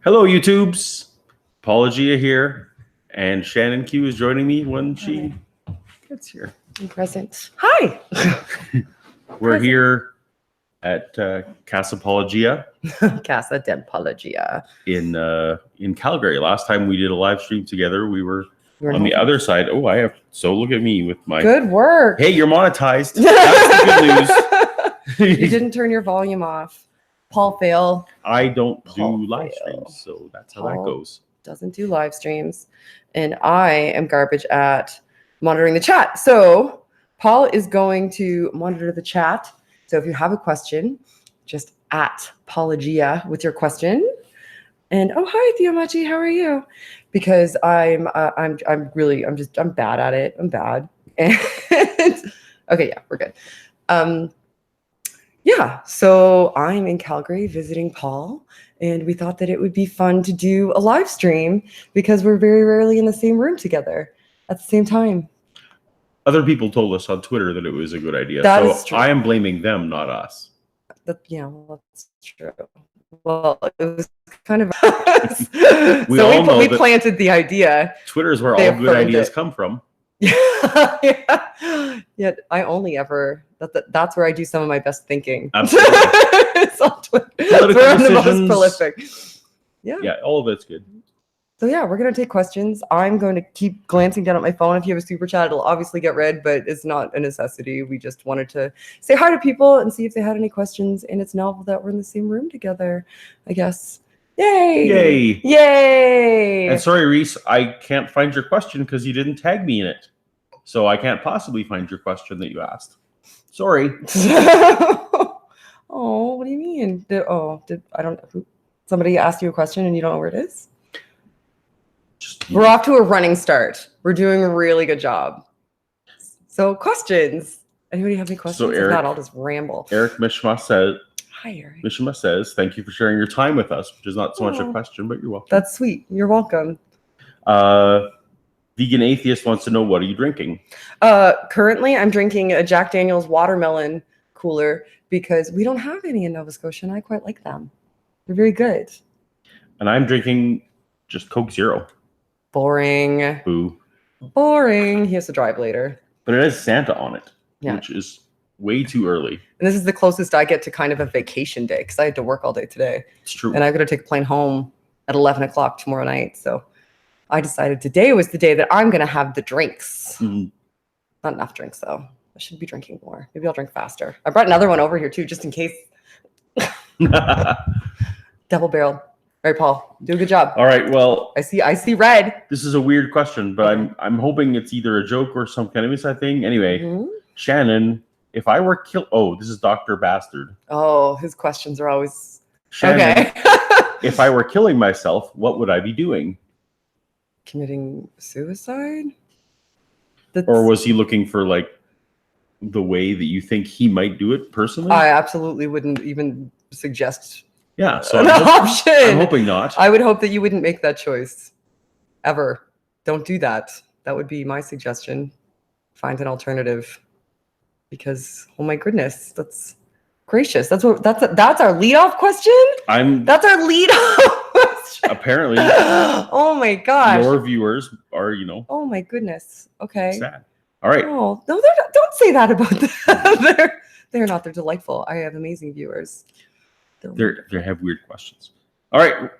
Hello, YouTubes. Paulogia here, and Shannon Q is joining me when she gets here. I'm present. Hi. We're here at Casa Paulogia. Casa de Paulogia. In Calgary. Last time we did a live stream together, we were on the other side. Oh, look at me with my good work. Hey, you're monetized. That's the good news. You didn't turn your volume off. Paul fail. I don't do live streams, so that's how that goes. Doesn't do live streams. And I am garbage at monitoring the chat. So Paul is going to monitor the chat. So if you have a question, just at Paulogia with your question. And oh, hi, Theomachi, how are you? Because I'm bad at it. I'm bad. And okay, yeah, we're good. Yeah, so I'm in Calgary visiting Paul, and we thought that it would be fun to do a live stream because we're very rarely in the same room together at the same time. Other people told us on Twitter that it was a good idea. That is true. I am blaming them, not us. Well, that's true. Well, it was kind of we planted the idea. Twitter is where all good ideas come from. Yeah, I only ever that's where I do some of my best thinking. Absolutely. It's on Twitter. That's where I'm the most prolific. Yeah, all of it's good. So yeah, we're gonna take questions. I'm going to keep glancing down at my phone. If you have a super chat, it'll obviously get read, but it's not a necessity. We just wanted to say hi to people and see if they had any questions. And it's novel that we're in the same room together, I guess. Yay! Yay! Yay! And sorry, Reese, I can't find your question because you didn't tag me in it. So I can't possibly find your question that you asked. Sorry. Oh, what do you mean? Somebody asked you a question and you don't know where it is? We're off to a running start. We're doing a really good job. So questions. Anybody have any questions? So Eric, if not, I'll just ramble. Eric Mishma says, hi, Eric. Mishma says, thank you for sharing your time with us, which is not so much a question, but you're welcome. That's sweet. You're welcome. Vegan Atheist wants to know, what are you drinking? Currently, I'm drinking a Jack Daniel's watermelon cooler because we don't have any in Nova Scotia, and I quite like them. They're very good. And I'm drinking just Coke Zero. Boring. Boo. Boring. He has to drive later. But it has Santa on it, yeah, which is way too early. And this is the closest I get to kind of a vacation day because I had to work all day today. It's true. And I've got to take a plane home at 11 o'clock tomorrow night. So I decided today was the day that I'm going to have the drinks. Mm-hmm. Not enough drinks, though. I should be drinking more. Maybe I'll drink faster. I brought another one over here, too, just in case. Double barrel. All right, Paul, do a good job. All right, well, I see red. This is a weird question, but I'm hoping it's either a joke or some kind of inside thing. Anyway, Shannon, if I were this is Dr. Bastard. Oh, his questions are always Shannon, okay. If I were killing myself, what would I be doing? Committing suicide? Or was he looking for like the way that you think he might do it personally? I absolutely wouldn't even suggest so an option. I'm hoping not. I would hope that you wouldn't make that choice ever. Don't do that. That would be my suggestion. Find an alternative, because oh my goodness, that's gracious. That's our leadoff question. That's our leadoff question. Apparently. Oh my gosh. Your viewers are, Oh my goodness. Okay. Sad. All right. Oh no, don't say that about them. They're not. They're delightful. I have amazing viewers. They have weird questions. All right.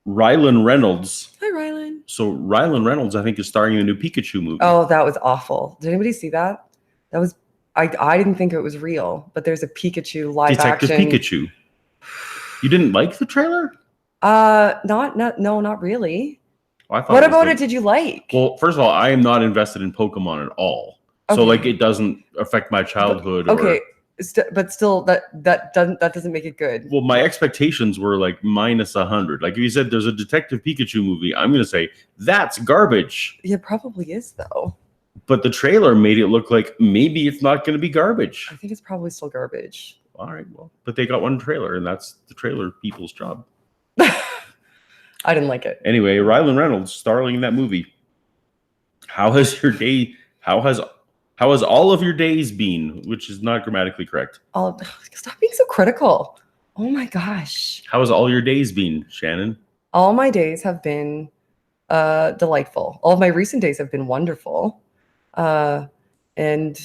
Rylan Reynolds. Hi, Rylan. So Rylan Reynolds, I think, is starring in a new Pikachu movie. Oh, that was awful. Did anybody see that? That was I didn't think it was real, but there's a Pikachu live Detective action. Pikachu. You didn't like the trailer? Not really. Oh, what about it did you like? Well, first of all, I am not invested in Pokemon at all. Okay. So it doesn't affect my childhood. Okay. But still, that doesn't make it good. Well, my expectations were like minus 100. Like if you said there's a Detective Pikachu movie, I'm going to say that's garbage. It probably is, though. But the trailer made it look like maybe it's not going to be garbage. I think it's probably still garbage. All right, well, but they got one trailer, and that's the trailer people's job. I didn't like it. Anyway, Rylan Reynolds starring in that movie. How has your day? How has all of your days been? Which is not grammatically correct. Stop being so critical. Oh my gosh. How has all your days been, Shannon? All my days have been delightful. All of my recent days have been wonderful. And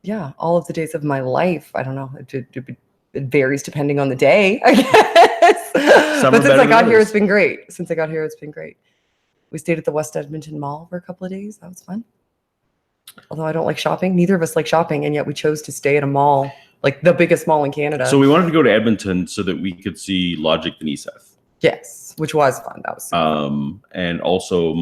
yeah, all of the days of my life, I don't know, it varies depending on the day, I guess. But since I got here, it's been great. Since I got here, it's been great. We stayed at the West Edmonton Mall for a couple of days. That was fun. Although I don't like shopping. Neither of us like shopping, and yet we chose to stay at a mall, like the biggest mall in Canada. So we wanted to go to Edmonton so that we could see Logic and Eseth. Yes, which was fun. That was fun. And also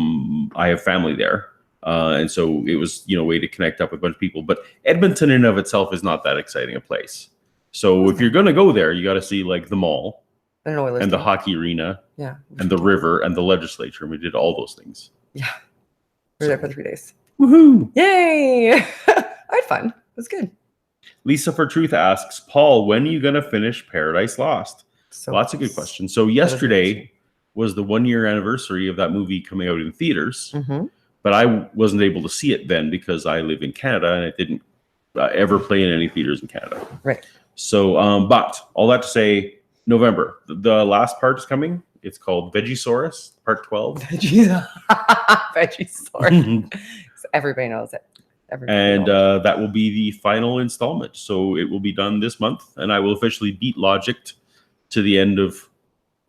I have family there. And so it was, a way to connect up with a bunch of people. But Edmonton in and of itself is not that exciting a place. So if you're going to go there, you got to see like the mall and the hockey arena and the river and the legislature. And we did all those things. Yeah. We were there for 3 days. Woohoo! Yay! I had fun. It was good. Lisa for Truth asks, Paul, when are you going to finish Paradise Lost? So well, that's a good question. So yesterday was the 1 year anniversary of that movie coming out in theaters. Mm-hmm. But I wasn't able to see it then because I live in Canada and it didn't ever play in any theaters in Canada. Right. So, but all that to say, November, the last part is coming. It's called Vegisaurus, part 12. Vegisaurus. Everybody knows it. That will be the final installment. So it will be done this month, and I will officially beat Logic to the end of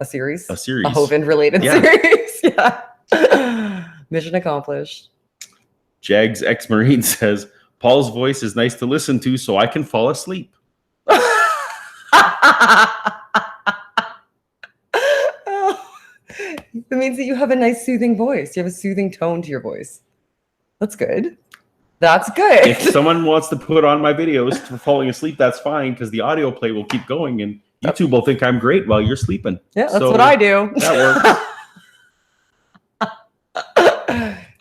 a series. A Hovind-related series. Yeah. Mission accomplished. Jags X Marine says, Paul's voice is nice to listen to, so I can fall asleep. It means that you have a nice soothing voice. You have a soothing tone to your voice. That's good. That's good. If someone wants to put on my videos for falling asleep, that's fine, because the audio play will keep going and YouTube will think I'm great while you're sleeping. Yeah, that's what I do. That works.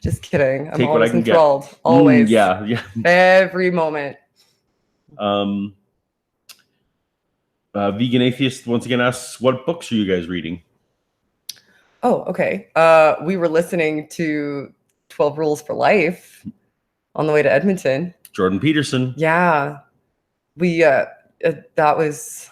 Just kidding. I'm always enthralled. Always. Yeah. Every moment. Vegan Atheist once again asks, what books are you guys reading? Oh, okay. We were listening to 12 Rules for Life on the way to Edmonton. Jordan Peterson. Yeah. That was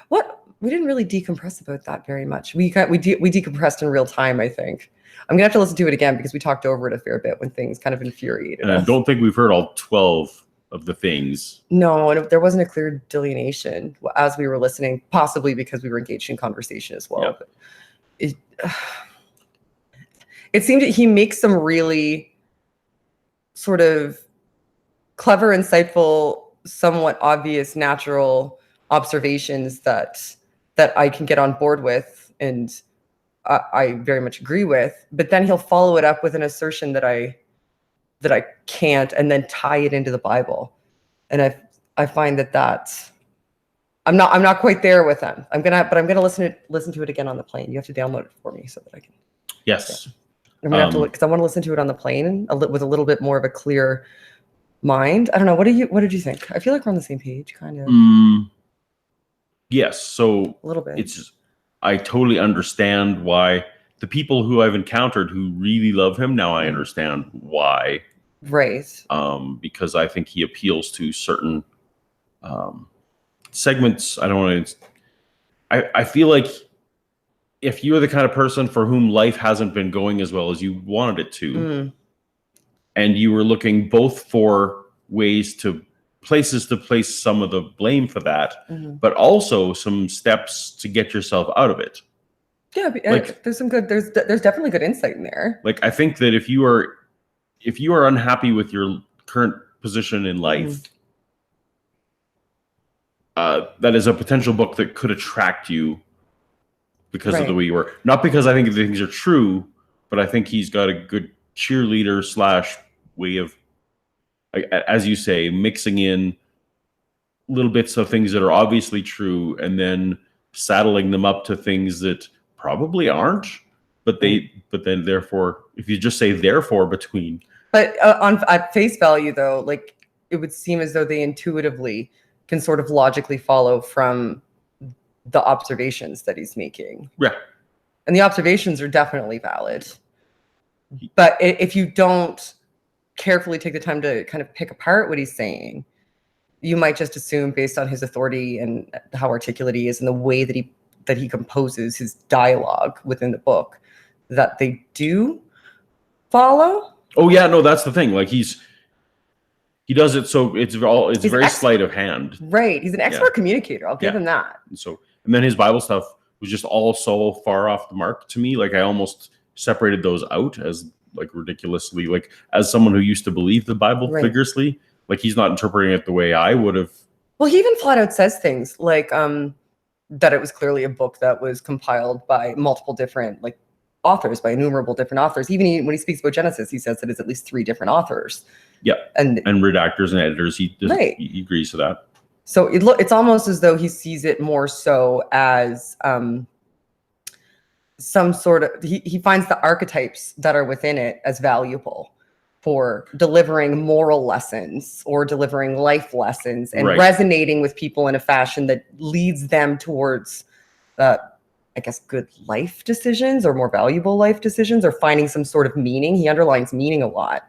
what we didn't really decompress about that very much. We decompressed in real time, I think. I'm gonna have to listen to it again because we talked over it a fair bit when things kind of infuriated us. I don't think we've heard all 12 of the things. No, and there wasn't a clear delineation as we were listening, possibly because we were engaged in conversation as well. Yeah. But it seemed that he makes some really sort of clever, insightful, somewhat obvious, natural observations that I can get on board with, and I very much agree with. But then he'll follow it up with an assertion that I can't, and then tie it into the Bible. And I find that I'm not quite there with them. I'm gonna listen to it again on the plane. You have to download it for me so that I can. Yes. Yeah. I'm gonna have to look, because I want to listen to it on the plane with a little bit more of a clear mind. I don't know. What did you think? I feel like we're on the same page, kind of. Yes. So a little bit. I totally understand why the people who I've encountered who really love him now. I understand why. Right. Because I think he appeals to certain segments. I don't want to. I feel like if you're the kind of person for whom life hasn't been going as well as you wanted it to, and you were looking both for places to place some of the blame for that, but also some steps to get yourself out of it. Yeah, there's definitely good insight in there. Like, I think that if you are unhappy with your current position in life, that is a potential book that could attract you because of the way you were. Not because I think the things are true, but I think he's got a good cheerleader / way of, as you say, mixing in little bits of things that are obviously true and then saddling them up to things that probably aren't, but then therefore, if you just say therefore between. But at face value, though, like, it would seem as though they intuitively can sort of logically follow from the observations that he's making. Yeah. And the observations are definitely valid. But if you don't carefully take the time to kind of pick apart what he's saying, you might just assume, based on his authority and how articulate he is and the way that he composes his dialogue within the book, that they do follow. Oh yeah, no, that's the thing. Like he does it so it's very sleight of hand. Right. He's an expert communicator. I'll give him that. And then his Bible stuff was just all so far off the mark to me. Like I almost separated those out as like ridiculously, like as someone who used to believe the Bible vigorously, like he's not interpreting it the way I would have. Well, he even flat out says things like that it was clearly a book that was compiled by multiple different like authors, by innumerable different authors. Even when he speaks about Genesis, he says that it's at least 3 different authors. Yeah, and redactors and editors. He agrees to that. So it's almost as though he sees it more so as some sort of, he finds the archetypes that are within it as valuable for delivering moral lessons or delivering life lessons and resonating with people in a fashion that leads them towards, I guess, good life decisions or more valuable life decisions, or finding some sort of meaning. He underlines meaning a lot,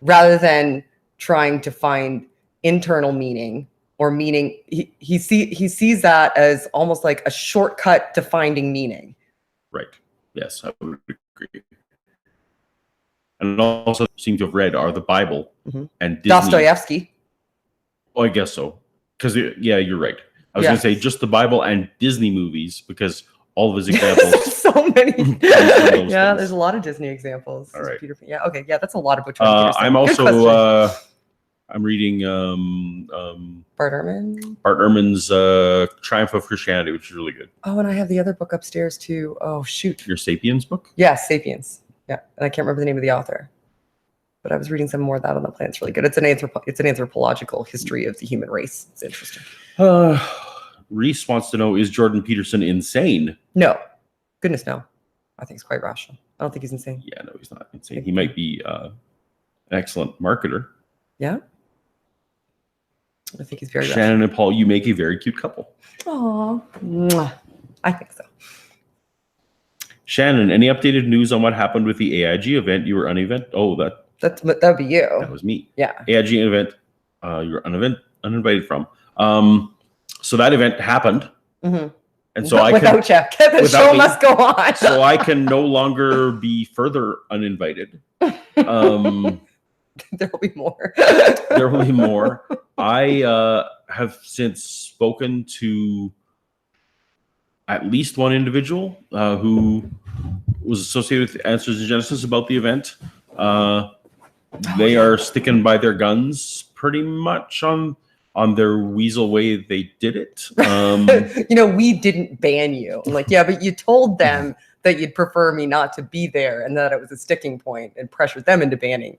rather than trying to find internal meaning or meaning. He sees that as almost like a shortcut to finding meaning. Right. Yes, I would agree. And also seem to have read are the Bible and Disney. Dostoevsky. Oh, I guess so. Because you're right. I was going to say just the Bible and Disney movies, because all of his examples. So many. There's a lot of Disney examples. All right. Peterson. Yeah. Okay. Yeah, that's a lot of Peterson. I'm also I'm reading Bart Ehrman. Bart Ehrman's Triumph of Christianity, which is really good. Oh, and I have the other book upstairs too. Oh shoot. Your Sapiens book? Yeah, Sapiens. Yeah, and I can't remember the name of the author, but I was reading some more of that on the plane. It's really good. It's an anthropological history of the human race. It's interesting. Reese wants to know, is Jordan Peterson insane? No. Goodness, no. I think he's quite rational. I don't think he's insane. Yeah, no, he's not insane. He might be an excellent marketer. Yeah. I think he's very Shannon and Paul, you make a very cute couple. Aww. I think so. Shannon, any updated news on what happened with the AIG event? You were unevent. Oh, that would be you. That was me. Yeah. AIG event. You were uninvited from. So that event happened, and so without you, the show must go on. So I can no longer be further uninvited. There will be more. There will be more. I have since spoken to at least one individual who was associated with Answers in Genesis about the event. They are sticking by their guns pretty much on their weasel way they did it. We didn't ban you. I'm like, yeah, but you told them that you'd prefer me not to be there and that it was a sticking point and pressured them into banning.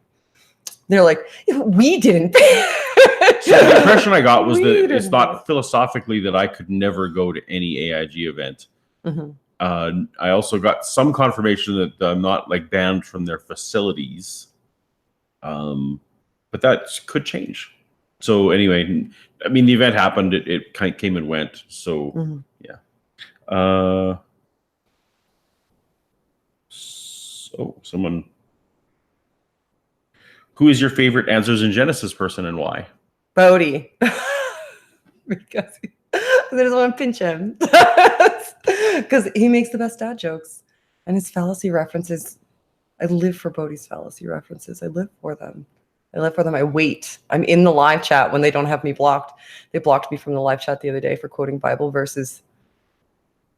They're like, we didn't. So the impression I got was that it's not philosophically that I could never go to any AIG event. I also got some confirmation that I'm not like banned from their facilities. But that could change. So anyway, I mean, the event happened. It kind of came and went. So yeah. So someone. Who is your favorite Answers in Genesis person and why? Bodhi. Because I just want to pinch him. Because he makes the best dad jokes. And his fallacy references. I live for Bodhi's fallacy references. I live for them. I wait. I'm in the live chat when they don't have me blocked. They blocked me from the live chat the other day for quoting Bible verses.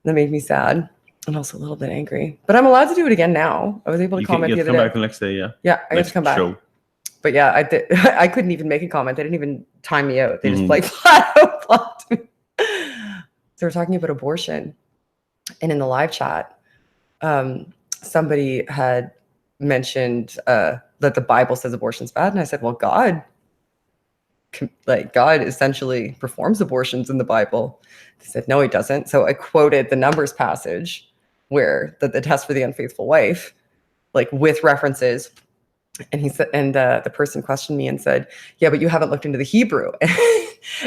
That made me sad and also a little bit angry. But I'm allowed to do it again now. I was able to comment the other day. Come back the next day, yeah. Yeah, I get to come back. Show. But yeah, I couldn't even make a comment. They didn't even time me out. They just like flat out blocked me. So we're talking about abortion. And in the live chat, somebody had mentioned that the Bible says abortion's bad. And I said, well, God essentially performs abortions in the Bible. They said, no, he doesn't. So I quoted the Numbers passage where the test for the unfaithful wife, like with references. And he said, and the person questioned me and said, yeah, but you haven't looked into the Hebrew.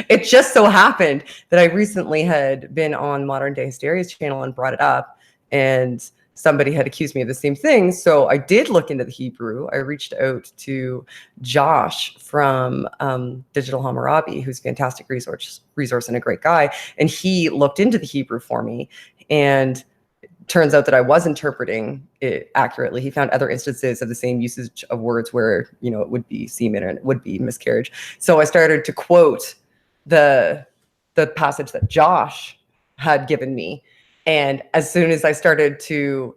It just so happened that I recently had been on Modern Day Hysteria's channel and brought it up. And somebody had accused me of the same thing. So I did look into the Hebrew. I reached out to Josh from Digital Hammurabi, who's a fantastic resource and a great guy. And he looked into the Hebrew for me. And turns out that I was interpreting it accurately. He found other instances of the same usage of words where, it would be semen and it would be miscarriage. So I started to quote the passage that Josh had given me. And as soon as I started to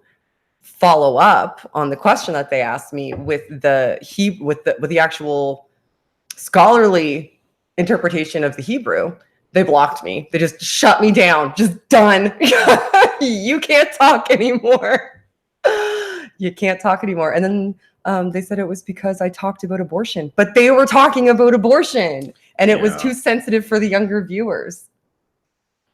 follow up on the question that they asked me with the actual scholarly interpretation of the Hebrew, they blocked me. They just shut me down. Just done. You can't talk anymore. You can't talk anymore. And then they said it was because I talked about abortion, but they were talking about abortion and it was too sensitive for the younger viewers.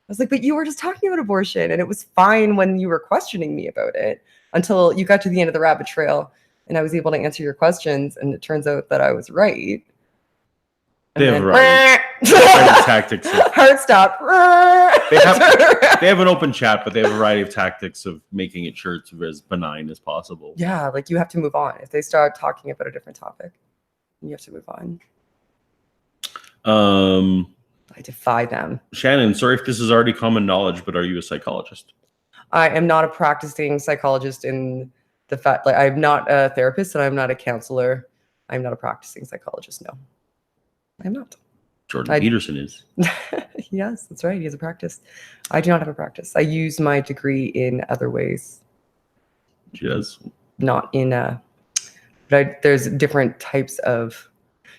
I was like, but you were just talking about abortion and it was fine when you were questioning me about it until you got to the end of the rabbit trail and I was able to answer your questions. And it turns out that I was right. They have tactics. Hard stop. They have an open chat, but they have a variety of tactics of making it sure it's as benign as possible. Yeah, like you have to move on. If they start talking about a different topic, you have to move on. I defy them. Shannon, sorry if this is already common knowledge, but are you a psychologist? I am not a practicing psychologist in the fact, like I'm not a therapist and I'm not a counselor. I'm not a practicing psychologist, no. I'm not. Jordan Peterson is. Yes, that's right. He has a practice. I do not have a practice. I use my degree in other ways. She does. Not in but there's different types of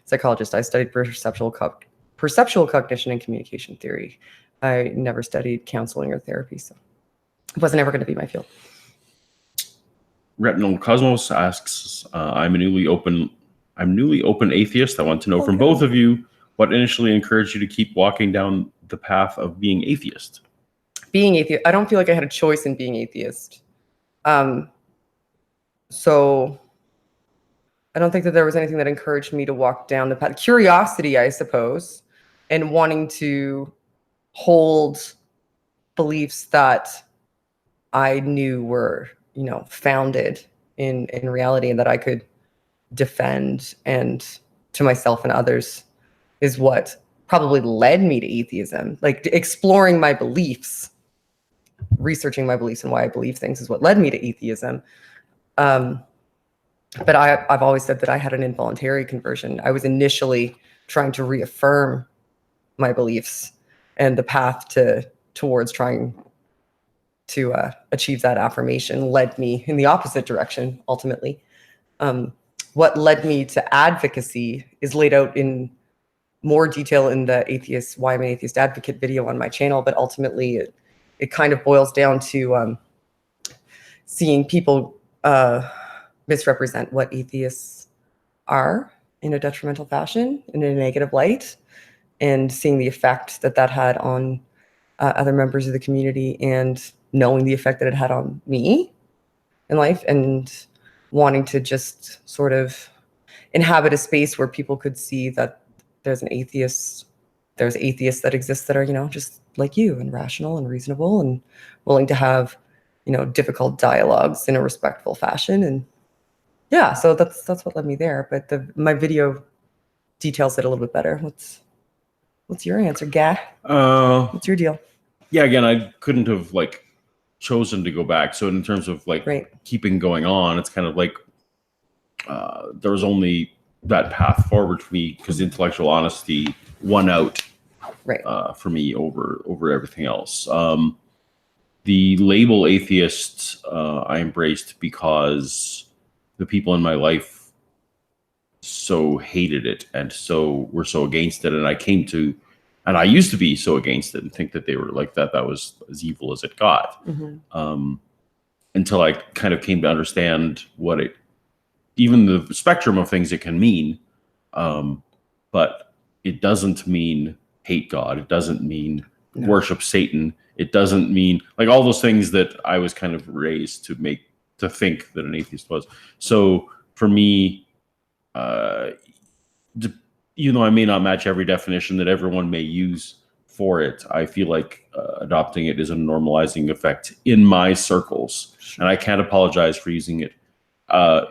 psychologists. I studied perceptual cognition and communication theory. I never studied counseling or therapy, so it wasn't ever going to be my field. Retinal Cosmos asks, I'm newly open atheist. I want to know from both of you what initially encouraged you to keep walking down the path of being atheist. Being atheist, I don't feel like I had a choice in being atheist. So I don't think that there was anything that encouraged me to walk down the path. Curiosity, I suppose, and wanting to hold beliefs that I knew were, founded in reality and that I could defend and to myself and others is what probably led me to atheism. Like exploring my beliefs, researching my beliefs and why I believe things is what led me to atheism. But I've always said that I had an involuntary conversion. I was initially trying to reaffirm my beliefs, and the path towards trying to achieve that affirmation led me in the opposite direction, ultimately. What led me to advocacy is laid out in more detail in the Why I'm an Atheist Advocate video on my channel, but ultimately it kind of boils down to seeing people misrepresent what atheists are in a detrimental fashion, in a negative light, and seeing the effect that had on other members of the community and knowing the effect that it had on me in life and wanting to just sort of inhabit a space where people could see that there's atheists that exist that are, just like you and rational and reasonable and willing to have, difficult dialogues in a respectful fashion. And yeah, so that's what led me there. But my video details it a little bit better. What's your answer, Gah? What's your deal? Yeah, again, I couldn't have chosen to go back. So in terms of keeping going on, it's kind of like there was only that path forward for me because intellectual honesty won out for me over everything else. The label atheist I embraced because the people in my life so hated it and so were so against it, and I used to be so against it and think that they were like that was as evil as it got. Mm-hmm. Until I kind of came to understand what even the spectrum of things it can mean. But it doesn't mean hate God. It doesn't mean worship Satan. It doesn't mean all those things that I was kind of raised to think that an atheist was. So for me, even though I may not match every definition that everyone may use for it, I feel like adopting it is a normalizing effect in my circles, and I can't apologize for using it.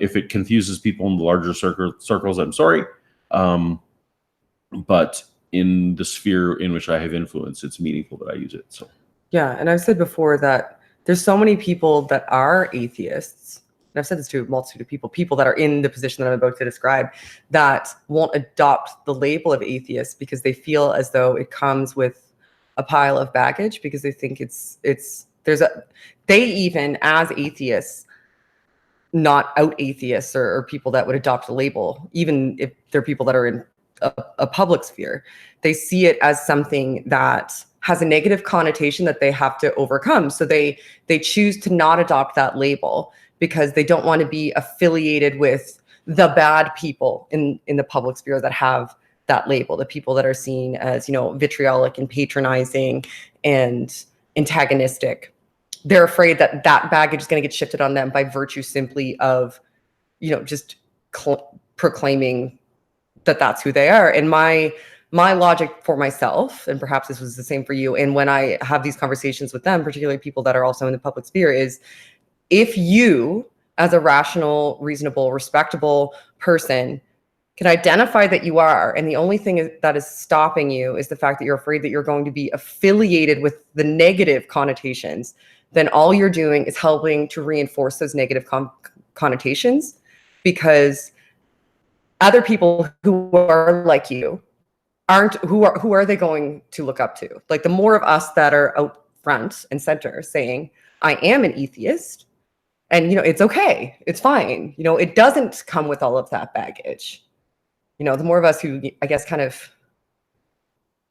If it confuses people in the larger circles, I'm sorry. But in the sphere in which I have influence, it's meaningful that I use it. So yeah, and I've said before that there's so many people that are atheists, and I've said this to a multitude of people that are in the position that I'm about to describe, that won't adopt the label of atheist because they feel as though it comes with a pile of baggage, because they think they even as atheists, not out atheists or people that would adopt the label, even if they're people that are in a public sphere, they see it as something that has a negative connotation that they have to overcome. So they choose to not adopt that label because they don't want to be affiliated with the bad people in the public sphere that have that label, the people that are seen as, vitriolic and patronizing and antagonistic. They're afraid that baggage is going to get shifted on them by virtue simply of, just proclaiming that that's who they are. And my logic for myself, and perhaps this was the same for you, and when I have these conversations with them, particularly people that are also in the public sphere, is if you, as a rational, reasonable, respectable person, can identify that you are, and the only thing that is stopping you is the fact that you're afraid that you're going to be affiliated with the negative connotations, then all you're doing is helping to reinforce those negative connotations, because other people who are like you who are they going to look up to? Like, the more of us that are out front and center saying, I am an atheist, and it's okay, it's fine, it doesn't come with all of that baggage. The more of us who, I guess, kind of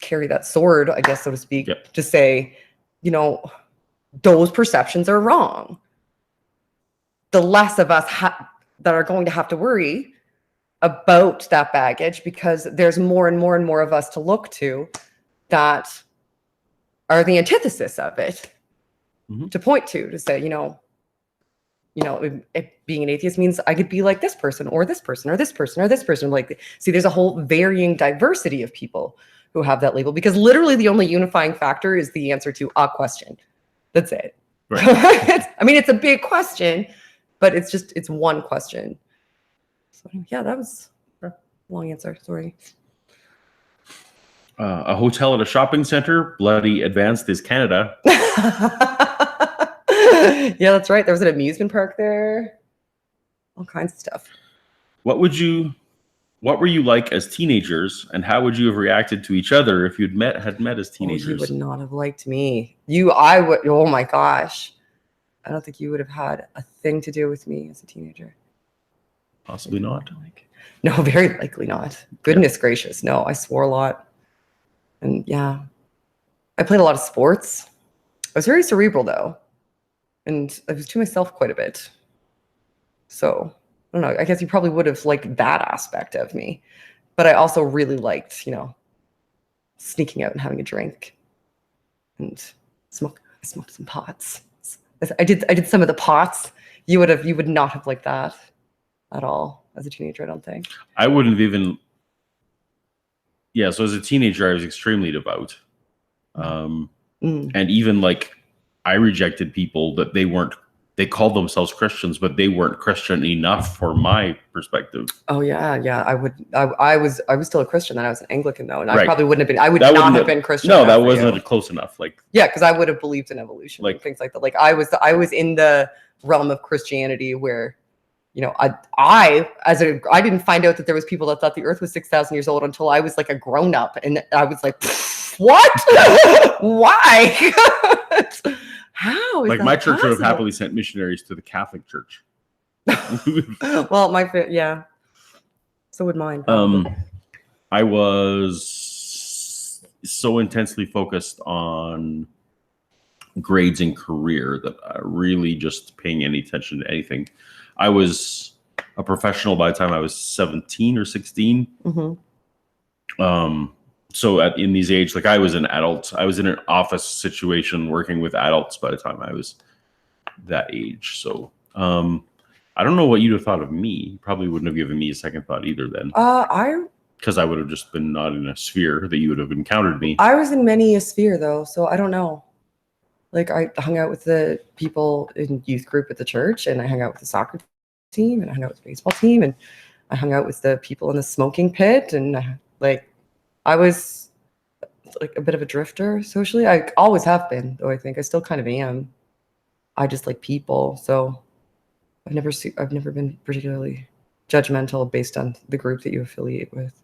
carry that sword, I guess, so to speak, yep, to say, those perceptions are wrong, the less of us that are going to have to worry about that baggage, because there's more and more and more of us to look to that are the antithesis of it, to point to say, if being an atheist means I could be like this person or this person or this person or this person. Like, see, there's a whole varying diversity of people who have that label, because literally the only unifying factor is the answer to a question. That's it. Right. It's a big question, but it's one question. So, yeah, that was a long answer. Sorry. A hotel at a shopping center, bloody advanced is Canada. Yeah, that's right. There was an amusement park there. All kinds of stuff. What were you like as teenagers, and how would you have reacted to each other if you'd met as teenagers? You would not have liked me. I would. Oh my gosh. I don't think you would have had a thing to do with me as a teenager. Possibly not. No, very likely not. Goodness gracious. No, I swore a lot. And yeah, I played a lot of sports. I was very cerebral though. And I was to myself quite a bit. So I don't know. I guess you probably would have liked that aspect of me. But I also really liked, sneaking out and having a drink. And I smoked some pots. I did some of the pots. You would not have liked that at all as a teenager, I don't think. I wouldn't have even. Yeah, so as a teenager, I was extremely devout. And even I rejected people that they called themselves Christians, but they weren't Christian enough for my perspective. Oh yeah. I was still a Christian then. I was an Anglican though, and I probably wouldn't have been. I would not have been Christian. No, that wasn't close enough. Because I would have believed in evolution, things like that. I was in the realm of Christianity where, I didn't find out that there was people that thought the Earth was 6,000 years old until I was a grown up, and I was like, what? Why? How? My church would have happily sent missionaries to the Catholic Church. Well, yeah. So would mine. I was so intensely focused on grades and career that I really just paying any attention to anything. I was a professional by the time I was 17 or 16. So in these age, I was an adult. I was in an office situation working with adults by the time I was that age. So I don't know what you'd have thought of me. You probably wouldn't have given me a second thought either then. Because I would have just been not in a sphere that you would have encountered me. I was in many a sphere though, so I don't know. Like I hung out with the people in youth group at the church, and I hung out with the soccer team, and I hung out with the baseball team, and I hung out with the people in the smoking pit, and like I was like a bit of a drifter socially. I always have been, though I think I still kind of am. I just like people, so I've never been particularly judgmental based on the group that you affiliate with.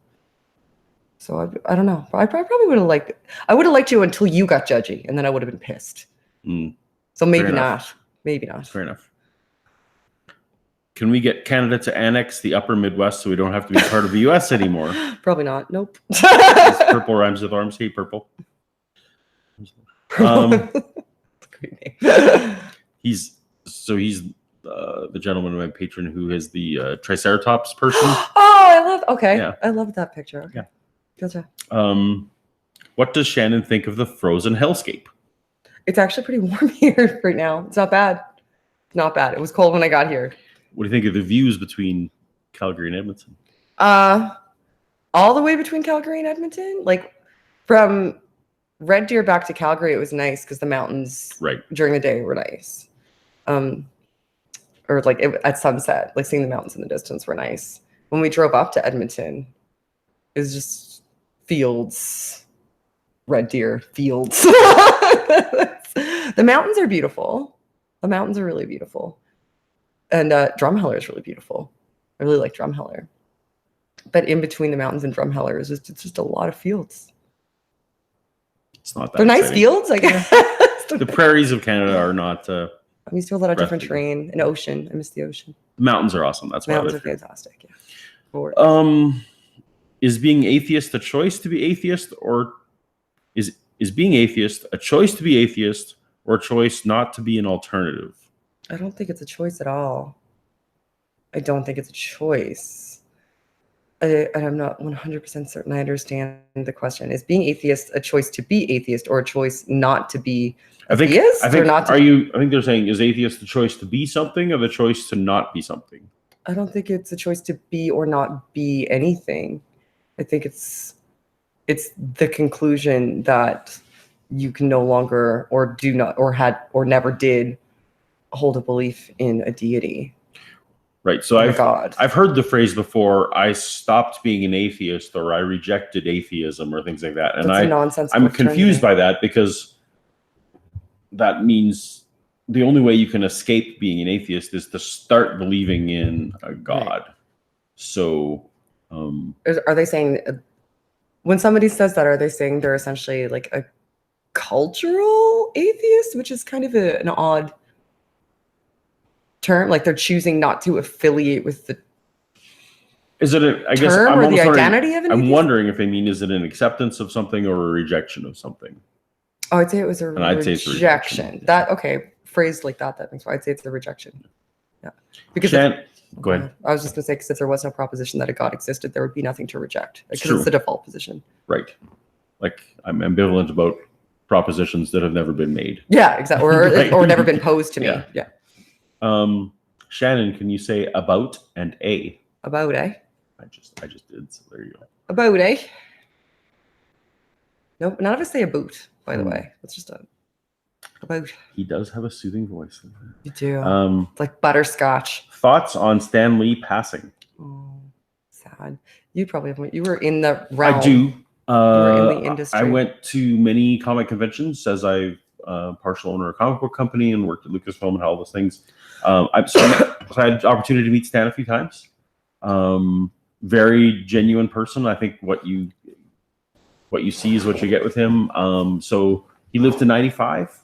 So I don't know. I probably would have liked you until you got judgy, and then I would have been pissed. So maybe not. Maybe not. Fair enough. Can we get Canada to annex the upper Midwest so we don't have to be part of the U.S. anymore? Probably not. Nope. Purple rhymes with arms. Hey, purple. Great name. He's the gentleman, my patron, who is the Triceratops person. I love that picture. Okay. Yeah. Gotcha. What does Shannon think of the frozen hellscape? It's actually pretty warm here right now. It's not bad. Not bad. It was cold when I got here. What do you think of the views between Calgary and Edmonton? All the way between Calgary and Edmonton? Like from Red Deer back to Calgary, it was nice because the mountains during the day were nice. Or like at sunset, like seeing the mountains in the distance were nice. When we drove up to Edmonton, it was just fields, Red Deer fields. The mountains are beautiful. The mountains are really beautiful. And Drumheller is really beautiful. I really like Drumheller. But in between the mountains and Drumheller is it's just a lot of fields. It's not that They're nice fields, I guess. The prairies of Canada are not. I'm used to a lot of different terrain and ocean. I miss the ocean. The mountains are awesome. That's why mountains are fantastic. Yeah. Is being atheist a choice to be atheist, or is being atheist a choice to be atheist, or a choice not to be an alternative? I don't think it's a choice at all. I don't think it's a choice. I'm not 100% certain I understand the question. Is being atheist a choice to be atheist, or a choice not to be atheist? I think they're saying, is atheist the choice to be something, or the choice to not be something? I don't think it's a choice to be or not be anything. I think it's the conclusion that you can no longer, or do not, or had, or never did hold a belief in a deity. Right. So I've heard the phrase before, I stopped being an atheist, or I rejected atheism, or things like that. And I'm confused by that, because that means the only way you can escape being an atheist is to start believing in a God. Right. So are they saying, when somebody says that, are they saying they're essentially like a cultural atheist, which is kind of an odd term? Like they're choosing not to affiliate with the term or the identity of an atheist? I'm wondering if they mean, is it an acceptance of something or a rejection of something? Oh, I'd say it was a rejection. That, okay, phrased like that makes sense. I'd say it's a rejection. Yeah. Because go ahead. I was just going to say, because if there was no proposition that a God existed, there would be nothing to reject. Because it's the default position. Right. Like, I'm ambivalent about propositions that have never been made. Yeah, exactly. Or never been posed to me. Yeah. Shannon, can you say about and a? About, eh? I just did, so there you go. About, eh? Nope, none of us say a boot, by the way. It's just about. He does have a soothing voice. You do. It's like butterscotch. Thoughts on Stan Lee passing? Oh, sad. You probably have. You were in the realm. I do. You were in the industry. I went to many comic conventions, as I've partial owner of a comic book company and worked at Lucasfilm and all those things. I had the opportunity to meet Stan a few times. Very genuine person. I think what you see is what you get with him. So he lived to 95.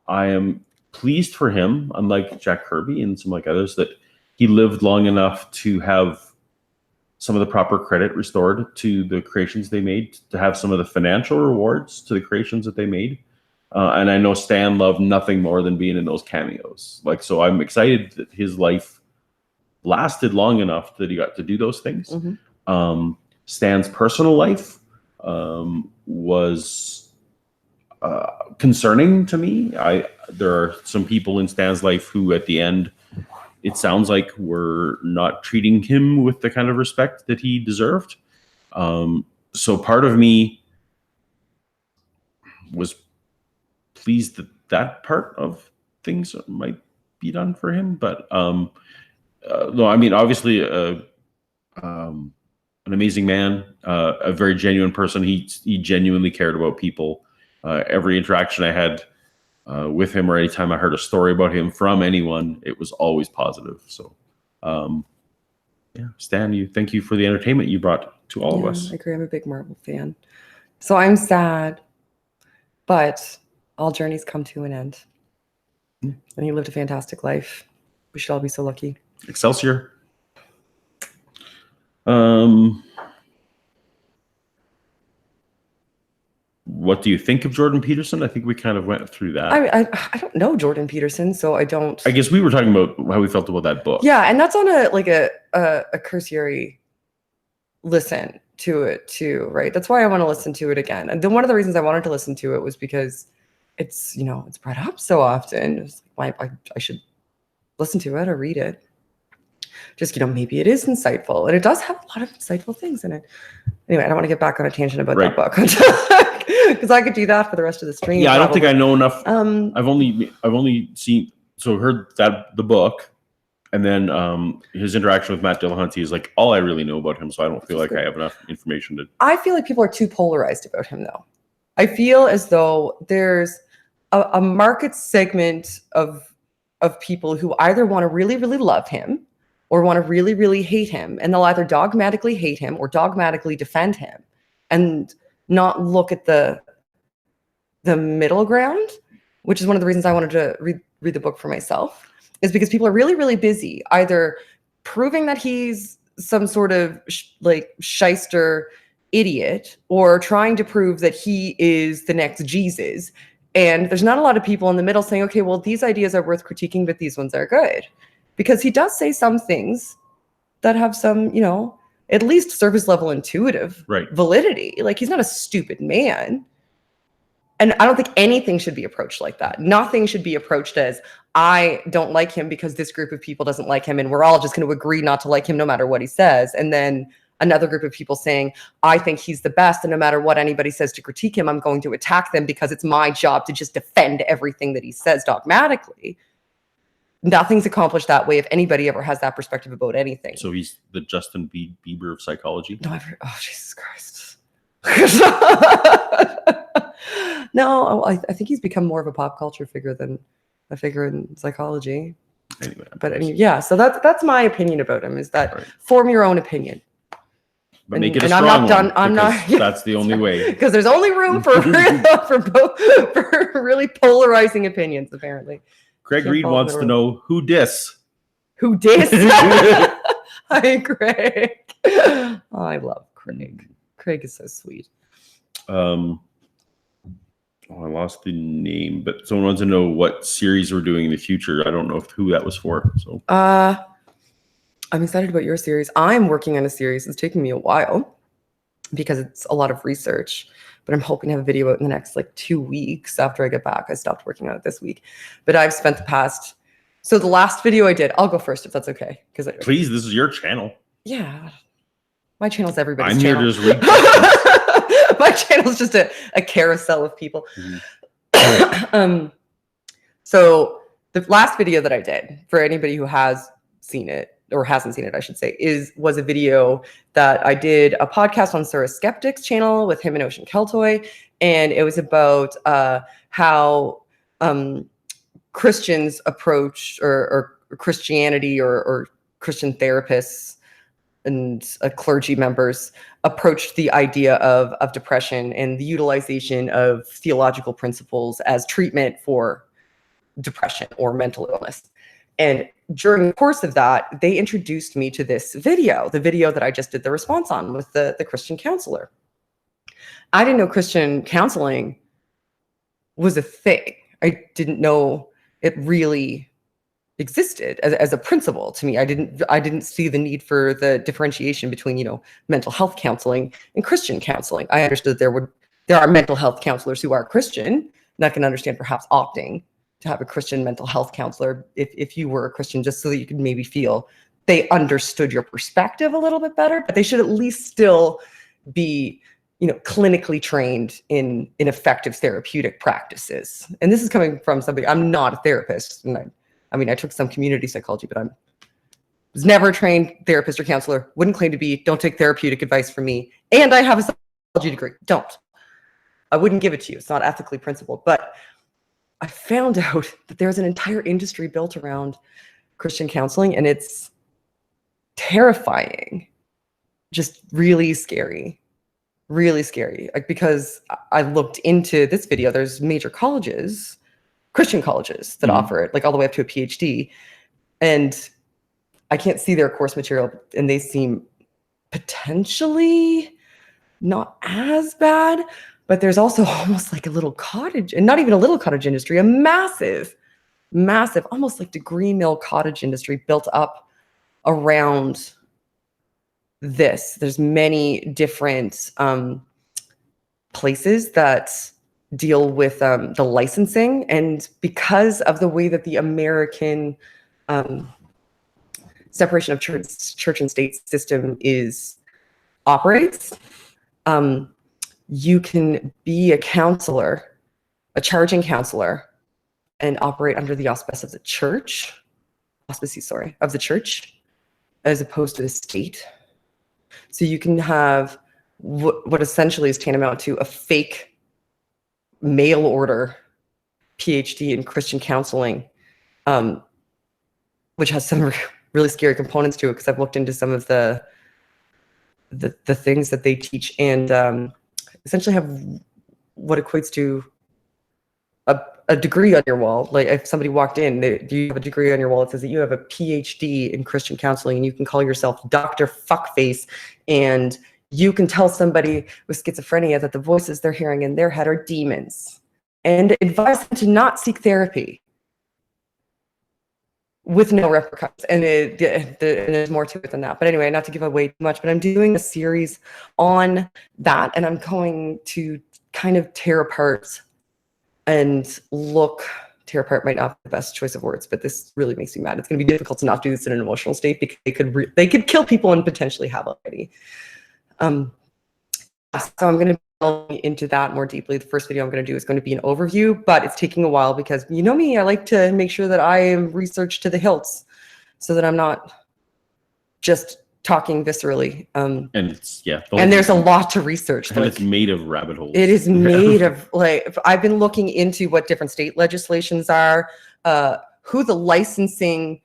I am pleased for him, unlike Jack Kirby and some like others, that he lived long enough to have some of the proper credit restored to the creations they made, to have some of the financial rewards to the creations that they made. And I know Stan loved nothing more than being in those cameos. Like, so I'm excited that his life lasted long enough that he got to do those things. Mm-hmm. Stan's personal life was concerning to me. There are some people in Stan's life who, at the end, it sounds like were not treating him with the kind of respect that he deserved. So part of me was pleased that part of things might be done for him. But no, I mean, obviously, an amazing man, a very genuine person. He genuinely cared about people. Every interaction I had with him, or anytime I heard a story about him from anyone, it was always positive. So, yeah, Stan, thank you for the entertainment you brought to all of us. I agree. I'm a big Marvel fan. So I'm sad, but all journeys come to an end. And he lived a fantastic life. We should all be so lucky. Excelsior. What do you think of Jordan Peterson? I think we kind of went through that. I don't know Jordan Peterson, so I don't. I guess we were talking about how we felt about that book. Yeah, and that's on a cursory listen to it too, right? That's why I want to listen to it again. And then one of the reasons I wanted to listen to it was because it's it's brought up so often. It's like, I should listen to it or read it. Just, maybe it is insightful, and it does have a lot of insightful things in it. Anyway, I don't want to get back on a tangent about that book because I could do that for the rest of the stream. Yeah, I don't think I know enough. I've only heard the book, and then his interaction with Matt Dillahunty is like all I really know about him. So I don't feel like I have enough information to. I feel like people are too polarized about him, though. I feel as though there's a market segment of people who either want to really, really love him or want to really, really hate him. And they'll either dogmatically hate him or dogmatically defend him and not look at the middle ground, which is one of the reasons I wanted to read the book for myself, is because people are really, really busy either proving that he's some sort of shyster idiot or trying to prove that he is the next Jesus. And there's not a lot of people in the middle saying, okay, well, these ideas are worth critiquing, but these ones are good. Because he does say some things that have some, at least surface level intuitive validity. Like, he's not a stupid man. And I don't think anything should be approached like that. Nothing should be approached as, I don't like him because this group of people doesn't like him, and we're all just going to agree not to like him no matter what he says. And then another group of people saying, I think he's the best, and no matter what anybody says to critique him, I'm going to attack them because it's my job to just defend everything that he says dogmatically. Nothing's accomplished that way if anybody ever has that perspective about anything. So he's the Justin Bieber of psychology? No, oh, Jesus Christ. No, I think he's become more of a pop culture figure than a figure in psychology. Anyway, but yeah, so that's my opinion about him, is that form your own opinion. But make it a strong one. I'm not. That's the only way. Because there's only room for really polarizing opinions, apparently. Craig Reed wants to know who dis. Who dis? Hi, Craig. Oh, I love Craig. Craig is so sweet. I lost the name, but someone wants to know what series we're doing in the future. I don't know who that was for. So I'm excited about your series. I'm working on a series. It's taking me a while because it's a lot of research, but I'm hoping to have a video out in the next 2 weeks after I get back. I stopped working on it this week, but I've spent the last video I did, I'll go first if that's okay. Please, this is your channel. Yeah. My channel's everybody's I'm channel. here to just read. My channel's just a carousel of people. Mm-hmm. So the last video that I did, for anybody who has seen it, or hasn't seen it, I should say, was a video that I did a podcast on Sarah Skeptic's channel with him and Ocean Keltoy. And it was about how Christians approach or Christianity or Christian therapists and clergy members approached the idea of depression and the utilization of theological principles as treatment for depression or mental illness. And during the course of that, they introduced me to this video, the video that I just did the response on with the Christian counselor. I didn't know Christian counseling was a thing. I didn't know it really existed as a principle to me. I didn't see the need for the differentiation between, mental health counseling and Christian counseling. I understood there are mental health counselors who are Christian, and I can understand perhaps opting to have a Christian mental health counselor if you were a Christian, just so that you could maybe feel they understood your perspective a little bit better, but they should at least still be clinically trained in effective therapeutic practices. And this is coming from somebody, I'm not a therapist. And I took some community psychology, but was never a trained therapist or counselor, wouldn't claim to be, don't take therapeutic advice from me. And I have a psychology degree, don't. I wouldn't give it to you. It's not ethically principled. But I found out that there's an entire industry built around Christian counseling, and it's terrifying, just really scary. Really scary, because I looked into this video. There's major colleges, Christian colleges, that offer it, like all the way up to a PhD. And I can't see their course material, and they seem potentially not as bad. But there's also almost like a little cottage, and not even a little cottage industry, a massive, almost like degree mill cottage industry built up around this. There's many different places that deal with the licensing, and because of the way that the American separation of church and state system operates, you can be a counselor, a charging counselor, and operate under the auspices of the church, as opposed to the state. So you can have what essentially is tantamount to a fake mail order PhD in Christian counseling, which has some really scary components to it, because I've looked into some of the things that they teach, and essentially have what equates to a degree on your wall. Like if somebody walked in, you have a degree on your wall that says that you have a PhD in Christian counseling, and you can call yourself Dr. Fuckface, and you can tell somebody with schizophrenia that the voices they're hearing in their head are demons, and advise them to not seek therapy with no repercussions. And there's more to it than that. But anyway, not to give away too much, but I'm doing a series on that, and I'm going to kind of tear apart might not be the best choice of words, but this really makes me mad. It's going to be difficult to not do this in an emotional state, because they could kill people, and potentially have already. So I'm going to go into that more deeply. The first video I'm going to do is going to be an overview, but it's taking a while, because you know me, I like to make sure that I am researched to the hilts, so that I'm not just talking viscerally. And it's and there's a lot to research. And it's made of rabbit holes. It is made of, like, I've been looking into what different state legislations are, who the licensing,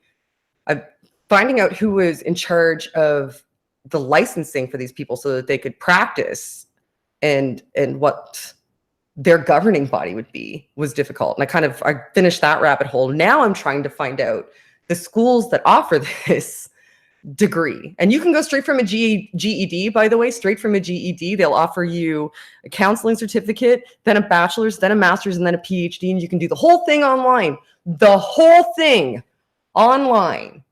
finding out who was in charge of the licensing for these people so that they could practice, and what their governing body would be, was difficult. And I finished that rabbit hole. Now I'm trying to find out the schools that offer this degree. And you can go straight from a GED, by the way, straight from a GED. They'll offer you a counseling certificate, then a bachelor's, then a master's, and then a PhD. And you can do the whole thing online. The whole thing online.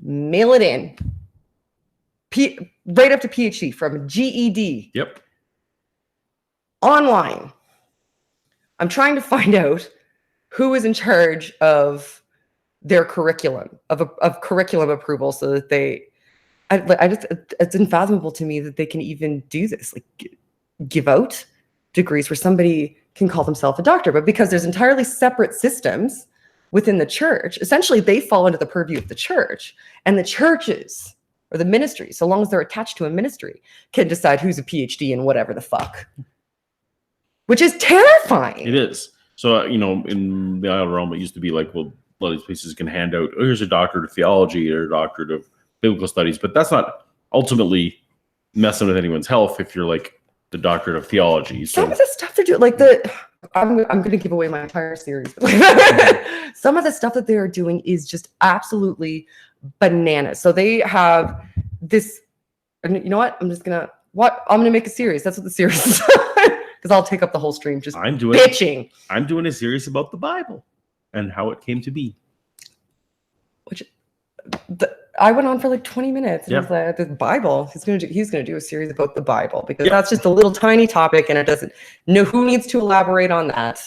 Mail it in. Right up to PhD from a GED. Yep. Online. I'm trying to find out who is in charge of their curriculum, of curriculum approval, so that it's unfathomable to me that they can even do this, like give out degrees where somebody can call themselves a doctor. But because there's entirely separate systems within the church, essentially they fall under the purview of the church, and the churches or the ministry, so long as they're attached to a ministry, can decide who's a PhD in whatever the fuck, which is terrifying. It is. So, in the Isle realm, it used to be like, well, a lot of these places can hand out, here's a doctorate of theology or a doctorate of biblical studies, but that's not ultimately messing with anyone's health if you're like the doctorate of theology. So some of the stuff they're doing, I'm going to give away my entire series. Some of the stuff that they are doing is just absolutely bananas. So they have this, and you know what? I'm going to make a series. That's what the series is. Because I'll take up the whole stream just bitching. I'm doing a series about the Bible and how it came to be. I went on for like 20 minutes. And yep. I was like, the Bible. He's gonna do a series about the Bible, because that's just a little tiny topic, and it doesn't know who needs to elaborate on that.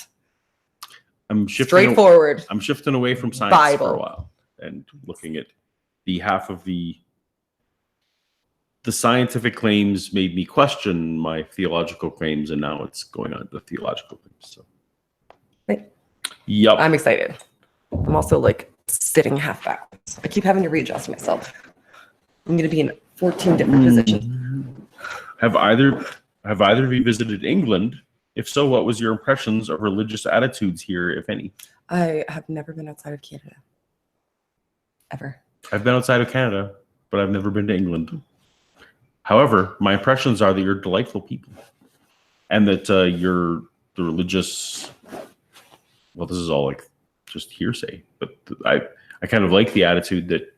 Straightforward. I'm shifting away from science Bible for a while and looking at the half of the the scientific claims made me question my theological claims, and now it's going on the theological claims. So, Right. Yep. I'm excited. I'm also like sitting half backwards. I keep having to readjust myself. I'm going to be in 14 different positions. Have either of you visited England? If so, what was your impressions of religious attitudes here, if any? I have never been outside of Canada. Ever. I've been outside of Canada, but I've never been to England. However, my impressions are that you're delightful people, and that you're the religious. Well, this is all like just hearsay, but I kind of like the attitude that,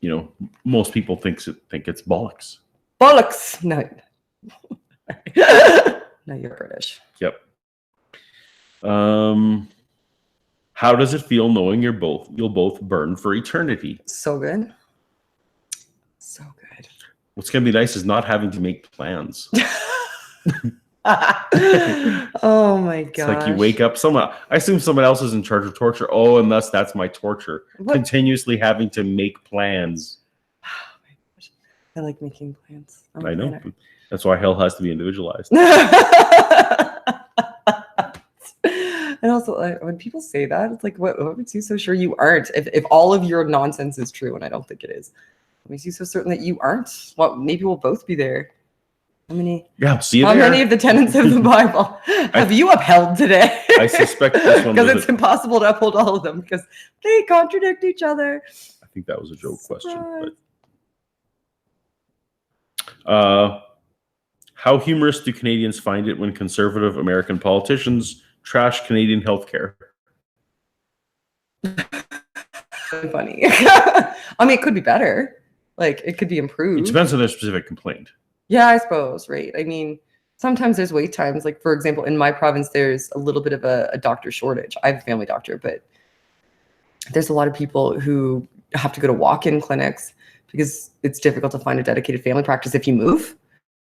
you know, most people think it's bollocks. Bollocks! No. No, you're British. Yep. How does it feel knowing you'll both burn for eternity? So good. So good. What's gonna be nice is not having to make plans. Oh my gosh. It's like you wake up, I assume someone else is in charge of torture. Oh, and thus that's my torture. What? Continuously having to make plans. Oh my gosh. I like making plans. I know. That's why hell has to be individualized. And also, when people say that, it's like, what makes you so sure you aren't? If all of your nonsense is true, and I don't think it is, what makes you so certain that you aren't? Well, maybe we'll both be there. How many? Yeah, see you How there. many of the tenets of the Bible have you upheld today? I suspect this one because it's impossible to uphold all of them because they contradict each other. I think that was a joke question. But, how humorous do Canadians find it when conservative American politicians trash Canadian healthcare? Funny. I mean, it could be better. Like, it could be improved. It depends on their specific complaint. Yeah, I suppose, right? I mean, sometimes there's wait times. Like, for example, in my province, there's a little bit of a doctor shortage. I have a family doctor, but there's a lot of people who have to go to walk-in clinics because it's difficult to find a dedicated family practice if you move.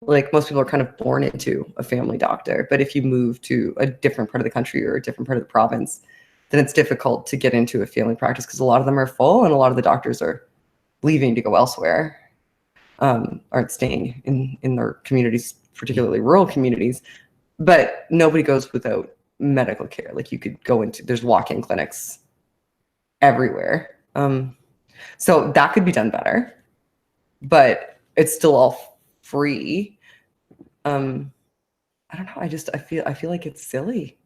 Like, most people are kind of born into a family doctor, but if you move to a different part of the country or a different part of the province, then it's difficult to get into a family practice because a lot of them are full and a lot of the doctors are leaving to go elsewhere. Aren't staying in their communities, particularly rural communities, but nobody goes without medical care. Like, you could go there's walk-in clinics everywhere. So that could be done better, but it's still all free. I don't know. I feel like it's silly.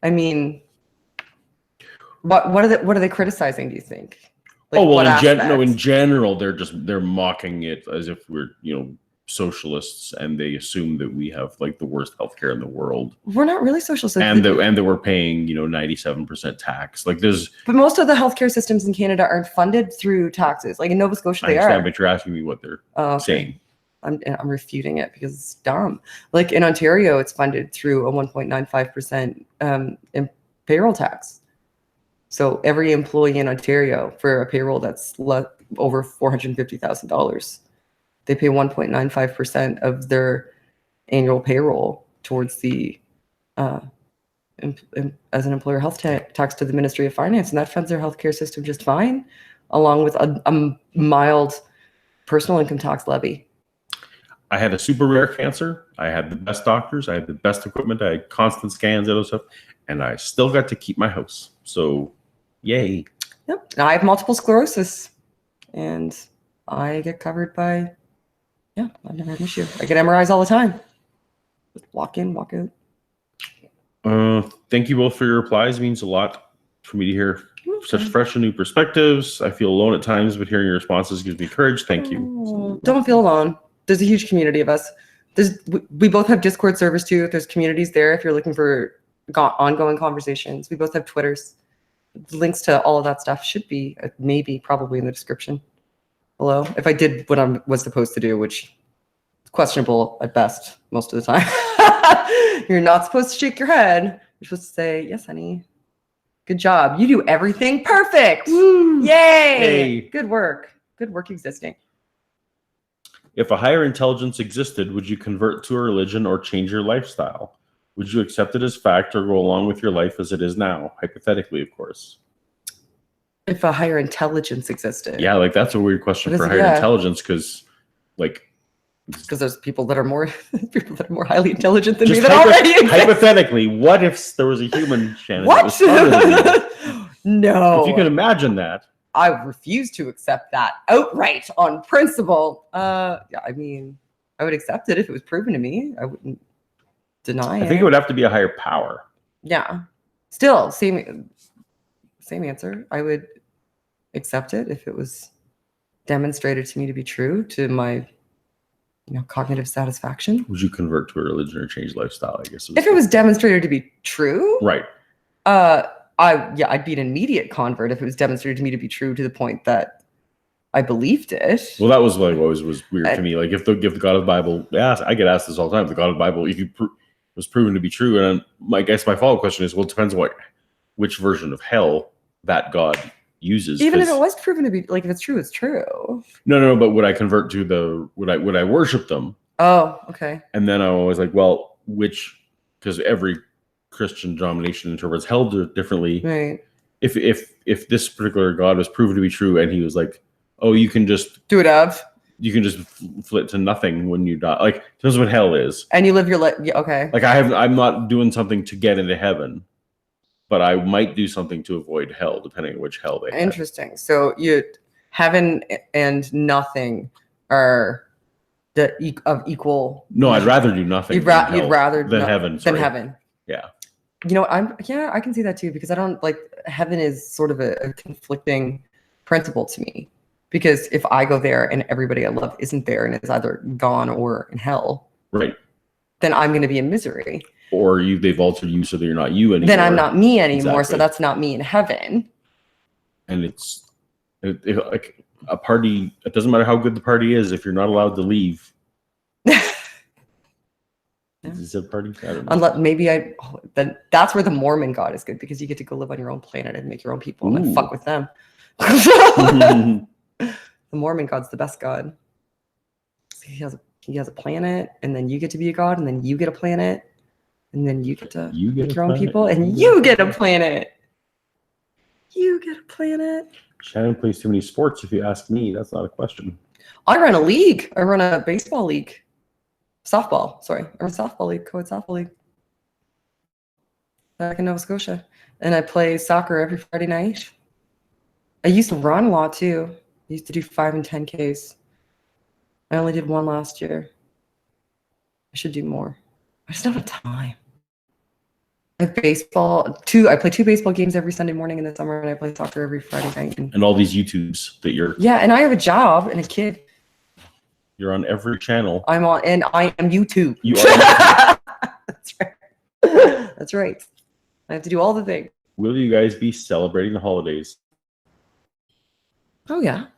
I mean, what are they criticizing, do you think? Like, in general, they're mocking it as if we're, socialists, and they assume that we have like the worst healthcare in the world. We're not really socialists, and that we're paying 97% tax. Like, but most of the healthcare systems in Canada aren't funded through taxes. Like in Nova Scotia, they are. But you're asking me what they're saying. I'm refuting it because it's dumb. Like in Ontario, it's funded through a 1.95% payroll tax. So every employee in Ontario for a payroll that's over $450,000, they pay 1.95% of their annual payroll towards the as an employer health tax to the Ministry of Finance, and that funds their healthcare system just fine, along with a mild personal income tax levy. I had a super rare cancer. I had the best doctors. I had the best equipment. I had constant scans, and stuff, and I still got to keep my house. So, yay! Yep. I have multiple sclerosis, and I get covered by. Yeah, I've never had an issue. I get MRIs all the time. Just walk in, walk out. Thank you both for your replies. It means a lot for me to hear such fresh and new perspectives. I feel alone at times, but hearing your responses gives me courage. Thank you. Don't feel alone. There's a huge community of us. We both have Discord servers too. There's communities there if you're looking for ongoing conversations. We both have Twitters. Links to all of that stuff should be probably in the description below. If I did what I was supposed to do, which is questionable at best most of the time. You're not supposed to shake your head. You're supposed to say, yes, honey. Good job. You do everything perfect. Woo. Yay. Hey. Good work. Good work existing. If a higher intelligence existed, would you convert to a religion or change your lifestyle? Would you accept it as fact or go along with your life as it is now? Hypothetically, of course. If a higher intelligence existed. Yeah, like that's a weird question for higher intelligence, because Like, because there's people that are more highly intelligent than me just that already exist. hypothetically, what if there was a human, Shannon? What? That was smarter than you? No. If you can imagine that. I refuse to accept that outright on principle. Yeah, I mean, I would accept it if it was proven to me. I wouldn't deny it. I think it would have to be a higher power. Yeah. Still, same answer. I would accept it if it was demonstrated to me to be true to my cognitive satisfaction. Would you convert to a religion or change lifestyle? I guess. If it was demonstrated to be true, right. I'd be an immediate convert if it was demonstrated to me to be true to the point that I believed it. Well, that was like always was weird to me. Like if the God of the Bible, I get asked this all the time. If the God of the Bible, was proven to be true, and I guess my follow-up question is, well, it depends on which version of hell that God uses. Even if it was proven to be, like, if it's true, it's true. No. But would I convert to would I worship them? Oh, okay. And then I'm always like, well, because every Christian denomination interprets hell differently. Right. If this particular God was proven to be true, and he was like, oh, you can just do it of. You can just flit to nothing when you die. Like, this is what hell is. And you live your life. Yeah, okay. Like I'm not doing something to get into heaven, but I might do something to avoid hell, depending on which hell they have. Interesting. So heaven and nothing are of equal. No, I'd rather do nothing. You'd rather than heaven. Than heaven. Yeah. I can see that too, because I don't like heaven is sort of a conflicting principle to me. Because if I go there and everybody I love isn't there and is either gone or in hell, right, then I'm going to be in misery. Or they've altered you so that you're not you anymore. Then I'm not me anymore, so that's not me in heaven. And it's like a party. It doesn't matter how good the party is if you're not allowed to leave. Is it a party? I don't know. Unless then that's where the Mormon God is good, because you get to go live on your own planet and make your own people and then fuck with them. The Mormon God's the best God. So he has a planet, and then you get to be a god, and then you get a planet, and then you get to make your own people, and you get a planet. You get a planet. Shannon plays too many sports, if you ask me. That's not a question. I run a league. I run a baseball league. Softball. Sorry. I run a softball league, co-ed softball league. Back in Nova Scotia. And I play soccer every Friday night. I used to run a lot too. I used to do 5 and 10Ks. I only did 1 last year. I should do more. I just don't have time. I have baseball. I play 2 baseball games every Sunday morning in the summer, and I play soccer every Friday night. And all these YouTubes that you're... Yeah, and I have a job and a kid. You're on every channel. I'm on, and I am YouTube. You are. That's right. That's right. I have to do all the things. Will you guys be celebrating the holidays? Oh, yeah.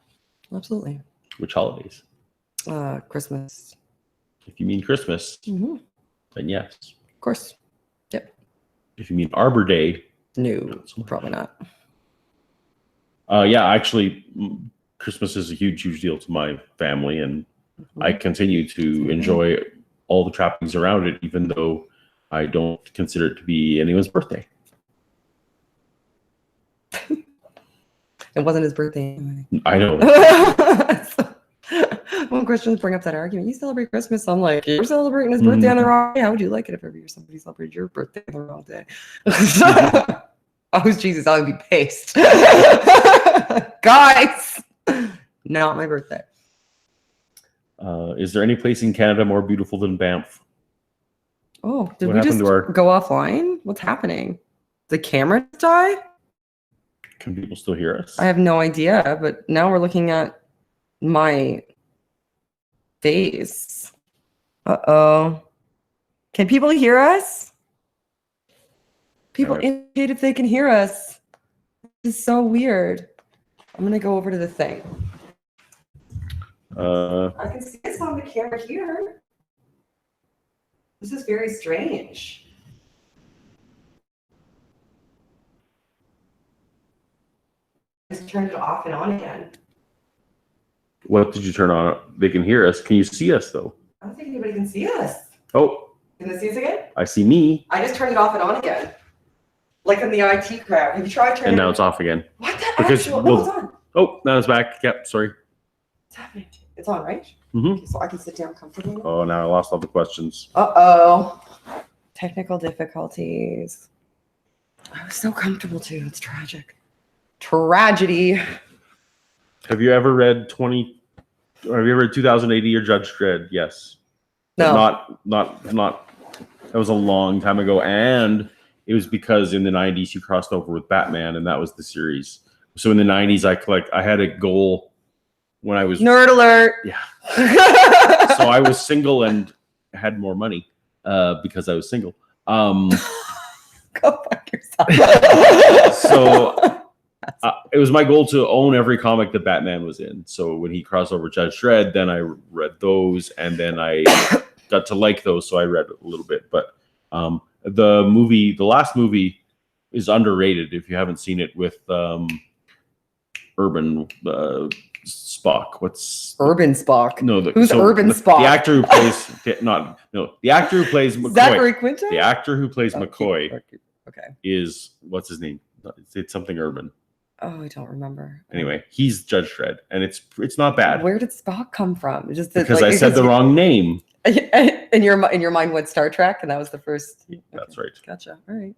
Absolutely. Which holidays? Christmas. If you mean Christmas, then yes. Of course. Yep. If you mean Arbor Day. No, probably not. Yeah, actually, Christmas is a huge, huge deal to my family, and I continue to enjoy all the trappings around it, even though I don't consider it to be anyone's birthday. It wasn't his birthday anyway. I know. When Christians bring up that argument, you celebrate Christmas. I'm like, you're celebrating his birthday on the wrong day. How would you like it if every year somebody celebrated your birthday on the wrong day? Oh, Jesus, I would be pissed. Guys, not my birthday. Is there any place in Canada more beautiful than Banff? Oh, did we just go offline? What's happening? The camera die? Can people still hear us? I have no idea, but now we're looking at my face. Uh-oh. Can people hear us? People indicate if they can hear us. This is so weird. I'm going to go over to the thing. I can see us on the camera here. This is very strange. I just turned it off and on again. What did you turn on? They can hear us. Can you see us, though? I don't think anybody can see us. Oh. Can they see us again? I see me. I just turned it off and on again. Like in the IT crowd. Have you tried turning it on? And now it's off again. What the actual? No, it's on. Oh, now it's back. Yep, sorry. What's happening? It's on, right? Mm-hmm. So I can sit down comfortably. Oh, now I lost all the questions. Uh-oh. Technical difficulties. I was so comfortable too. It's tragic. Tragedy. Have you ever read 2080 or Judge Dredd? Yes. No. But not. That was a long time ago, and it was because in the 90s you crossed over with Batman, and that was the series. So in the 90s, I had a goal when I was nerd alert. Yeah. So I was single and had more money because I was single. Go fuck yourself. So it was my goal to own every comic that Batman was in. So when he crossed over Judge Dredd, then I read those, and then I got to like those, so I read a little bit. But the last movie is underrated if you haven't seen it, with Urban Spock. What's Urban Spock? No, who's Urban Spock? The actor who plays the actor who plays McCoy. Zachary Quinto. The actor who plays McCoy. Okay. Is what's his name? It's something Urban. Oh, I don't remember. Anyway, he's Judge Dredd, and it's not bad. Where did Spock come from? Just because I said the wrong name. In your mind went Star Trek, and that was the first. Okay. That's right. Gotcha. All right.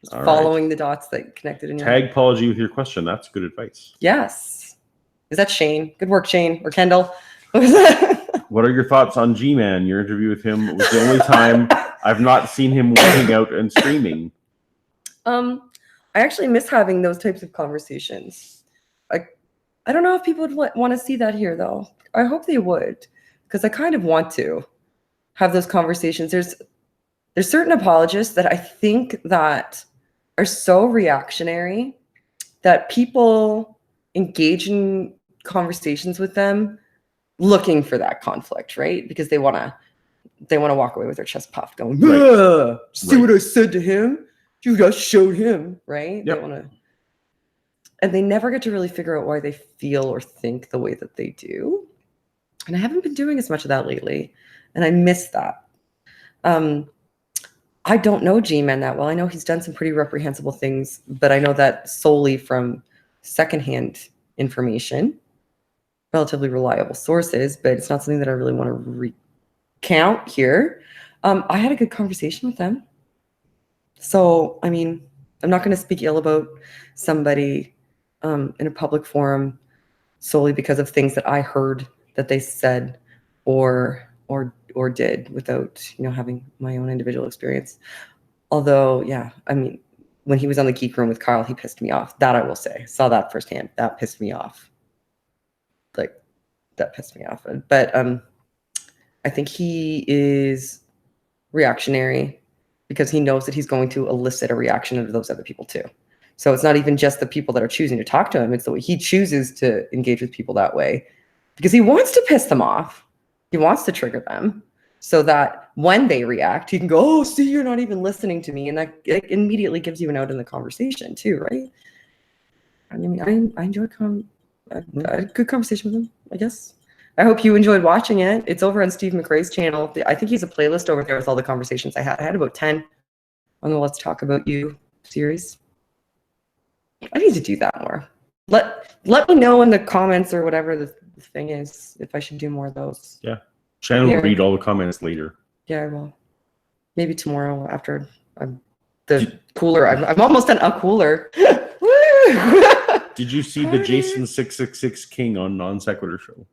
Just All following the dots that connected in your Tag Paulogia with your question. That's good advice. Yes. Is that Shane? Good work, Shane or Kendall. What are your thoughts on G-Man? Your interview with him was the only time I've not seen him working out and streaming. I actually miss having those types of conversations. I don't know if people would want to see that here, though. I hope they would, because I kind of want to have those conversations. There's certain apologists that I think that are so reactionary that people engage in conversations with them looking for that conflict, right? Because they want to walk away with their chest puffed, going, right. See what I said to him? You just showed him, right? Yep. They want to, and they never get to really figure out why they feel or think the way that they do. And I haven't been doing as much of that lately, and I miss that. I don't know G-Man that well. I know he's done some pretty reprehensible things, but I know that solely from secondhand information, relatively reliable sources, but it's not something that I really want to recount here. I had a good conversation with them. So, I mean, I'm not going to speak ill about somebody in a public forum solely because of things that I heard that they said or did without, having my own individual experience. Although, yeah, I mean, when he was on the Geek Room with Kyle, he pissed me off. That I will say. Saw that firsthand. That pissed me off. That pissed me off. But I think he is reactionary because he knows that he's going to elicit a reaction out of those other people too. So it's not even just the people that are choosing to talk to him. It's the way he chooses to engage with people that way because he wants to piss them off. He wants to trigger them so that when they react, he can go, oh, see, you're not even listening to me. And that it immediately gives you an out in the conversation too, right? I mean, I enjoyed I had a good conversation with him, I guess. I hope you enjoyed watching it. It's over on Steve McRae's channel. I think he's a playlist over there with all the conversations I had. I had about 10 on the Let's Talk About You series. I need to do that more. Let me know in the comments or whatever the thing is if I should do more of those. Yeah. Shannon will read all the comments later. Yeah, I will. Maybe tomorrow after cooler. I'm almost done a cooler. Did you see the Jason 666 King on Non Sequitur show?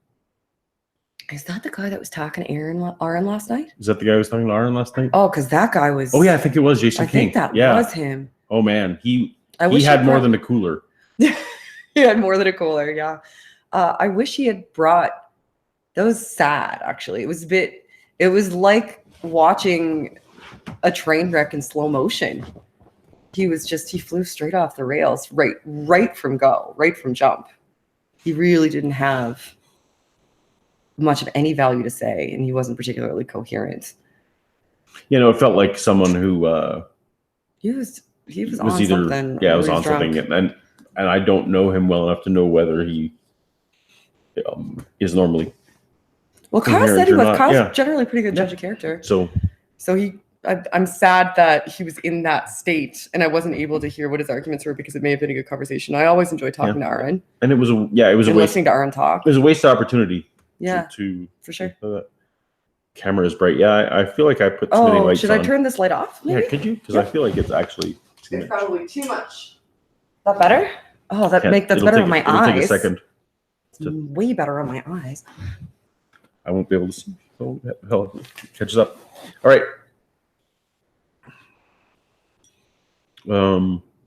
Is that the guy that was talking to Aaron last night? Is that the guy who was talking to Aaron last night? Oh, because that guy was. Oh yeah, I think it was Jason King. I think that was him. Oh man, he had more than a cooler. He had more than a cooler. Yeah, I wish he had brought. That was sad. Actually, it was like watching a train wreck in slow motion. He flew straight off the rails, right from jump. He really didn't have much of any value to say, and he wasn't particularly coherent. It felt like someone who he was on either something. Yeah, was on something, and I don't know him well enough to know whether he is normally. Well, Kyle said he was. Kyle's generally a pretty good judge of character. So I'm sad that he was in that state and I wasn't able to hear what his arguments were because it may have been a good conversation. I always enjoy talking to Aaron. And it was a waste. Listening to Aaron talk. It was a waste of opportunity. Yeah, to for sure. Camera is bright. Yeah, I feel like I put too many lights should on. I turn this light off? Maybe? Yeah, could you? Because I feel like it's actually too much. Probably too much. Is that better? Oh, that's It'll better on my It'll eyes. take a second. It's way better on my eyes. I won't be able to see. So hell, catches up. All right.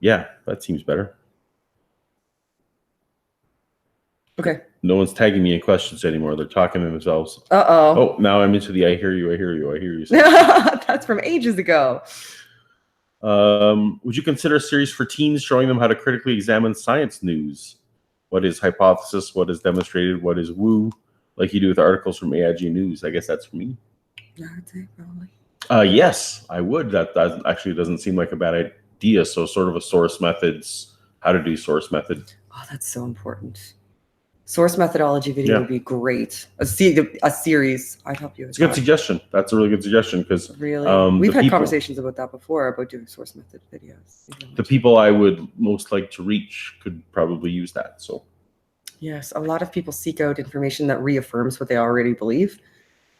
Yeah, that seems better. Okay. No one's tagging me in questions anymore. They're talking to themselves. Uh-oh. Oh, now I'm into the I hear you, I hear you, I hear you. That's from ages ago. Would you consider a series for teens showing them how to critically examine science news? What is hypothesis? What is demonstrated? What is woo? Like you do with articles from AIG News. I guess that's for me. Yeah, I'd say probably. Yes, I would. That actually doesn't seem like a bad idea. So sort of a source methods, how to do source method. Oh, that's so important. Source methodology video would be great. A series. I'd help you with It's a good suggestion. That's a really good suggestion because really, we've had conversations about that before about doing source method videos. The people I would most like to reach could probably use that. So yes, a lot of people seek out information that reaffirms what they already believe,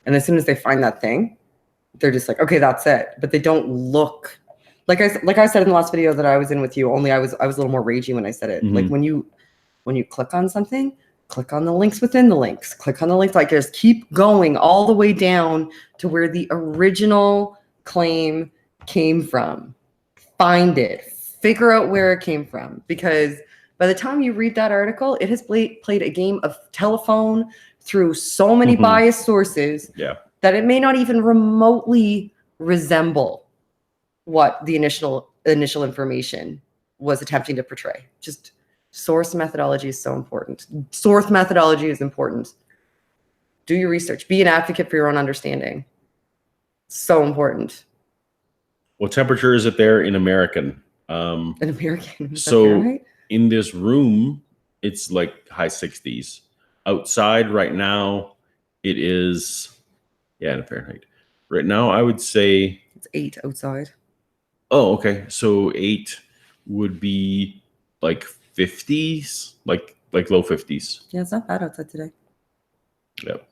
and as soon as they find that thing, they're just like, okay, that's it. But they don't look like I said in the last video that I was in with you. Only I was a little more ragey when I said it. Like when you click on something. Click on the links within the links. Click on the links. Like just keep going all the way down to where the original claim came from. Find it. Figure out where it came from. Because by the time you read that article, it has played a game of telephone through so many biased sources that it may not even remotely resemble what the initial information was attempting to portray. Just source methodology is so important. Source methodology is important. Do your research. Be an advocate for your own understanding. So important. What temperature is it there in American? In American. So in this room, it's like high 60s. Outside right now, it is, in Fahrenheit. Right now, I would say it's 8 outside. Oh, okay. So 8 would be like 50s, like low 50s. Yeah, it's not bad outside today. Yep.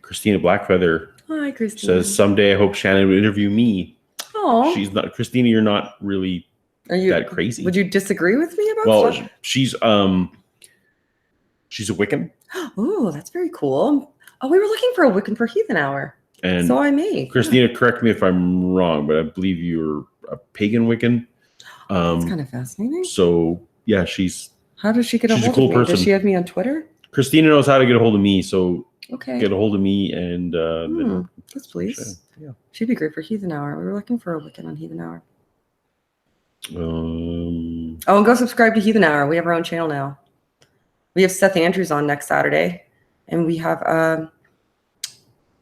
Christina Blackfeather Hi, Christina. says, someday I hope Shannon would interview me. Oh. She's not, Christina, you're not really that crazy. Would you disagree with me about stuff? Well, she's a Wiccan. Oh, that's very cool. Oh, we were looking for a Wiccan for Heathen Hour. And so I may. Christina, correct me if I'm wrong, but I believe you're a pagan Wiccan. That's kind of fascinating. So yeah, she's. How does she get a hold of me? Person. Does she have me on Twitter? Christina knows how to get a hold of me, so get a hold of me and. Yes, please. Yeah, she'd be great for Heathen Hour. We were looking for a Wiccan on Heathen Hour. And go subscribe to Heathen Hour. We have our own channel now. We have Seth Andrews on next Saturday, and we have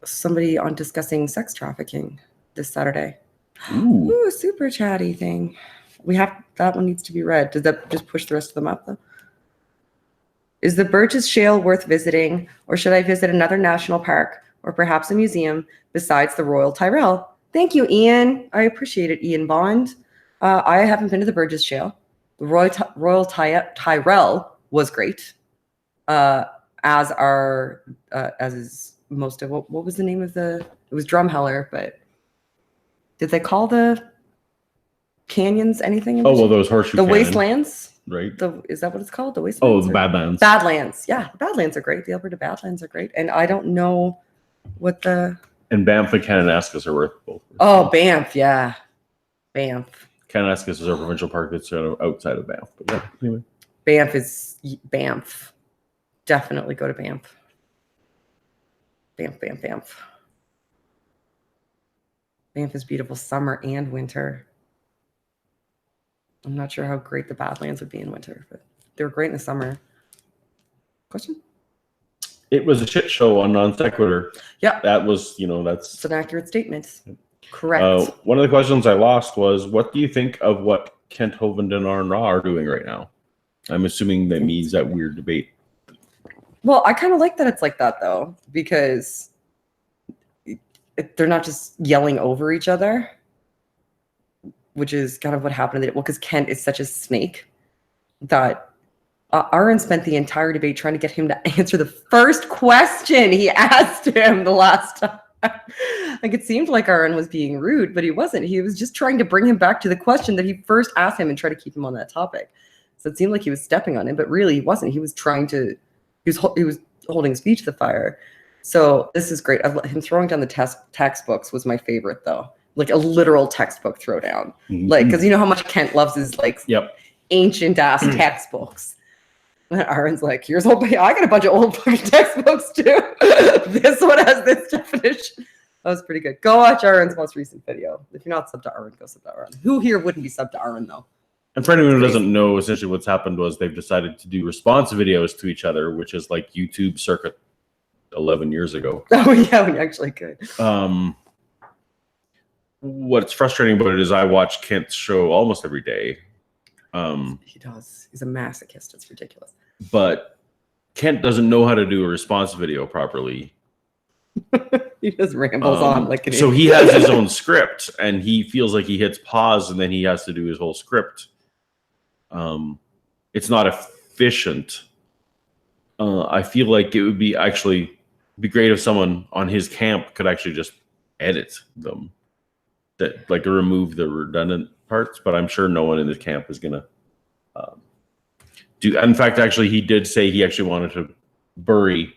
somebody on discussing sex trafficking this Saturday. Ooh, super chatty thing. We have that one needs to be read. Does that just push the rest of them up though? Is the Burgess Shale worth visiting, or should I visit another national park or perhaps a museum besides the Royal Tyrrell? Thank you, Ian. I appreciate it, Ian Bond. I haven't been to the Burgess Shale. The Royal Tyrrell was great, as is most of what was the name of it was Drumheller, but did they call the canyons anything? Those horseshoe canyon. Wastelands, right? Is that what it's called? The wastelands? The Badlands. Badlands, yeah, the Badlands are great. The Alberta Badlands are great, and I don't know what the Banff and Kananaskis are worth both. Oh, Banff, yeah, Banff. Kananaskis is our provincial park that's outside of Banff, but yeah, anyway. Banff is Banff. Definitely go to Banff. Banff. Banff is beautiful summer and winter. I'm not sure how great the Badlands would be in winter, but they were great in the summer. Question? It was a shit show on Non Sequitur. Yeah. That was, that's... It's an accurate statement. Correct. One of the questions I lost was, what do you think of what Kent Hovind and Arn Ra are doing right now? I'm assuming that means that weird debate. Well, I kind of like that it's like that, though, because they're not just yelling over each other. which is kind of what happened. Well, because Kent is such a snake that Aaron spent the entire debate trying to get him to answer the first question he asked him the last time. Like, it seemed like Aaron was being rude, but he wasn't. He was just trying to bring him back to the question that he first asked him and try to keep him on that topic. So it seemed like he was stepping on him, but really he wasn't. He was he was holding his feet to the fire. So this is great. Him throwing down the textbooks was my favorite, though. Like a literal textbook throwdown. Like, because you know how much Kent loves his like ancient ass textbooks. And Aaron's like, here's I got a bunch of old fucking textbooks too. This one has this definition. That was pretty good. Go watch Aaron's most recent video. If you're not subbed to Aaron, go sub to Aaron. Who here wouldn't be subbed to Aaron though? And for anyone who doesn't know, essentially what's happened was they've decided to do response videos to each other, which is like YouTube circa 11 years ago. Oh yeah, we actually could. What's frustrating about it is I watch Kent's show almost every day. He does. He's a masochist. It's ridiculous. But Kent doesn't know how to do a response video properly. He just rambles on like an so he has his own script, and he feels like he hits pause, and then he has to do his whole script. It's not efficient. I feel like it would be great if someone on his camp could actually just edit them, that like remove the redundant parts. But I'm sure no one in this camp is gonna do. In fact, actually, he did say he actually wanted to bury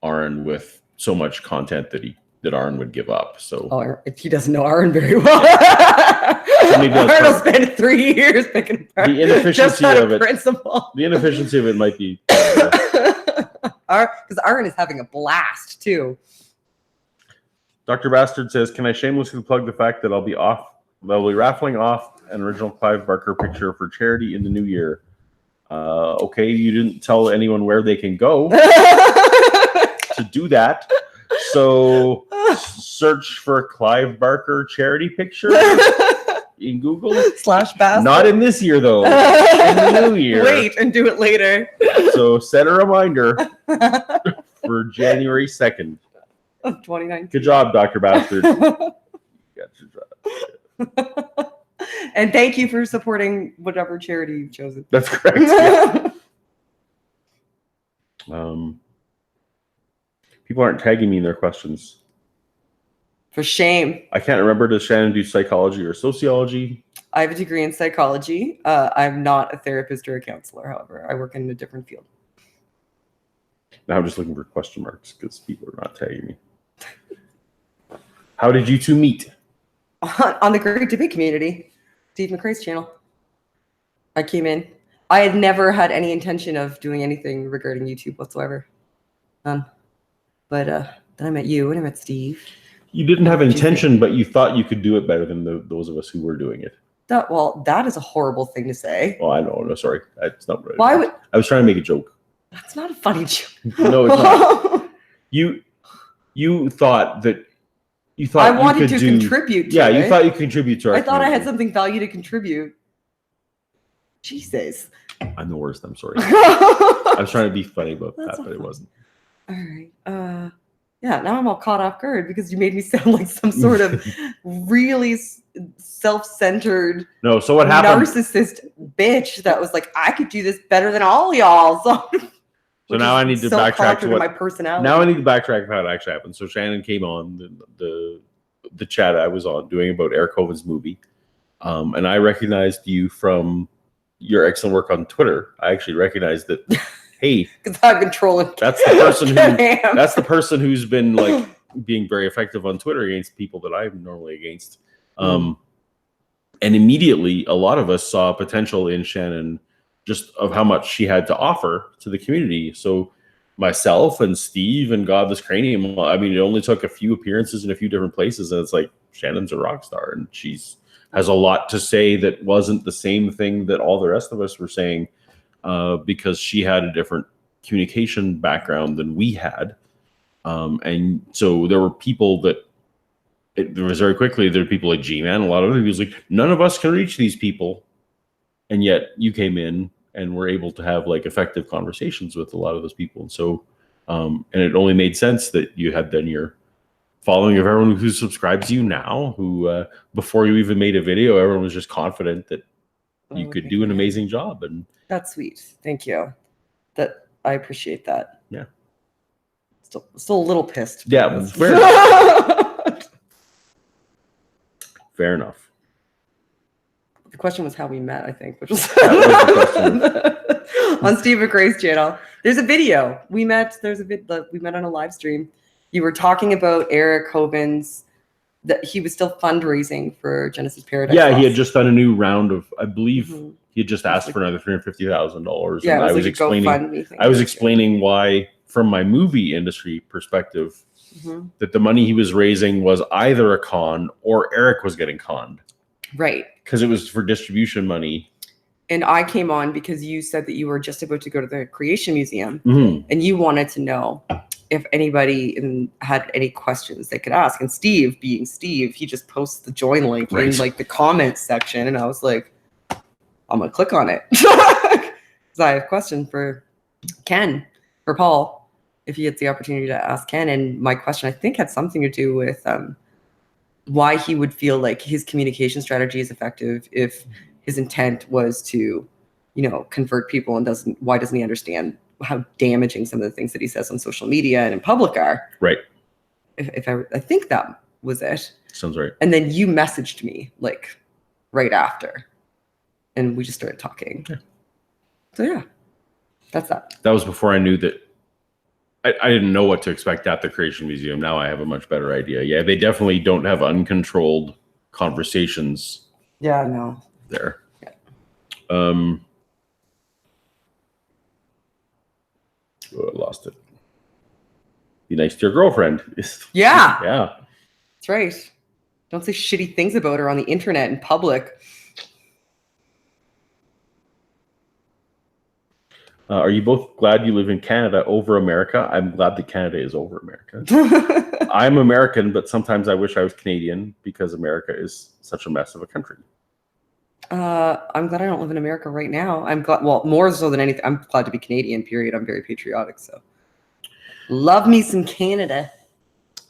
Aaron with so much content that Aaron would give up. So he doesn't know Aaron very well. So Aaron will spend 3 years picking apart. The inefficiency of it. Principle. The inefficiency of it might be because Aaron is having a blast too. Dr. Bastard says, "Can I shamelessly plug the fact that I'll be raffling off an original Clive Barker picture for charity in the new year?" Okay, you didn't tell anyone where they can go to do that. So search for Clive Barker charity picture in Google. /Bastard. Not in this year, though. In the new year. Wait and do it later. So set a reminder for January 2nd. Of 2019. Good job, Dr. Bastard. And thank you for supporting whatever charity you've chosen. That's correct. Yeah. People aren't tagging me in their questions. For shame. I can't remember. Does Shannon do psychology or sociology? I have a degree in psychology. I'm not a therapist or a counselor, however. I work in a different field. Now I'm just looking for question marks because people are not tagging me. How did you two meet? On the Great Debate Community, Steve McRae's channel. I came in. I had never had any intention of doing anything regarding YouTube whatsoever. But then I met you and I met Steve. You didn't have intention, but you thought you could do it better than those of us who were doing it. That is a horrible thing to say. Oh, I know. No, sorry. That's not right. Why would I was trying to make a joke. That's not a funny joke. No, it's not. You thought that you thought I wanted to contribute to it. You thought you could contribute to our I thought I had community. something value to contribute. Jesus. I'm the worst. I'm sorry. I was trying to be funny about that, but it wasn't. All right. Yeah, now I'm all caught off guard because you made me sound like some sort of really self-centered, so what happened? Narcissist bitch that was like, I could do this better than all y'all. So now I need to backtrack to my personality. Now I need to backtrack how it actually happened. So Shannon came on the chat I was on doing about Eric Hoven's movie, and I recognized you from your excellent work on Twitter. I actually recognized that. Hey, because I've been trolling. That's the person who's been like being very effective on Twitter against people that I'm normally against. And immediately, a lot of us saw potential in Shannon, just of how much she had to offer to the community. So myself and Steve and Godless Cranium, I mean, it only took a few appearances in a few different places, and it's like Shannon's a rock star, and has a lot to say that wasn't the same thing that all the rest of us were saying. Because she had a different communication background than we had. And so there were people that, it was very quickly, there were people like G-Man, a lot of it was like, none of us can reach these people. And yet you came in and were able to have like effective conversations with a lot of those people. And so, and it only made sense that you had then your following of everyone who subscribes to you now, who before you even made a video, everyone was just confident that you could do an amazing job. And that's sweet. Thank you. That I appreciate that. Yeah. Still a little pissed. Yeah, fair enough. Fair enough. The question was how we met, I think, which was, that was the question. On Steve McRae's channel. There's a video. We met on a live stream. You were talking about Eric Hoven's, that he was still fundraising for Genesis Paradise. Yeah, Lost. he had just done a new round of, I believe he had just asked for another $350,000. Yeah, and I was explaining why, from my movie industry perspective, that the money he was raising was either a con or Eric was getting conned. Right. Because it was for distribution money. And I came on because you said that you were just about to go to the Creation Museum and you wanted to know if anybody had any questions they could ask. And Steve, being Steve, he just posts the join link in like the comments section. And I was like, I'm going to click on it. Because I have a question for Ken, for Paul, if he gets the opportunity to ask Ken. And my question, I think, had something to do with why he would feel like his communication strategy is effective if his intent was to, convert people, and why doesn't he understand how damaging some of the things that he says on social media and in public are? Right. I think that was it. Sounds right. And then you messaged me like right after, and we just started talking. Yeah. So yeah, that's that. That was before I knew that. I didn't know what to expect at the Creation Museum. Now I have a much better idea. Yeah, they definitely don't have uncontrolled conversations. Yeah, no. There. Yeah. Oh, I lost it. Be nice to your girlfriend. Yeah. Yeah. That's right. Don't say shitty things about her on the internet in public. Are you both glad you live in Canada over America? I'm glad that Canada is over America. I'm American, but sometimes I wish I was Canadian because America is such a mess of a country. I'm glad I don't live in America right now. I'm glad, well, more so than anything, I'm glad to be Canadian, period. I'm very patriotic, so. Love me some Canada.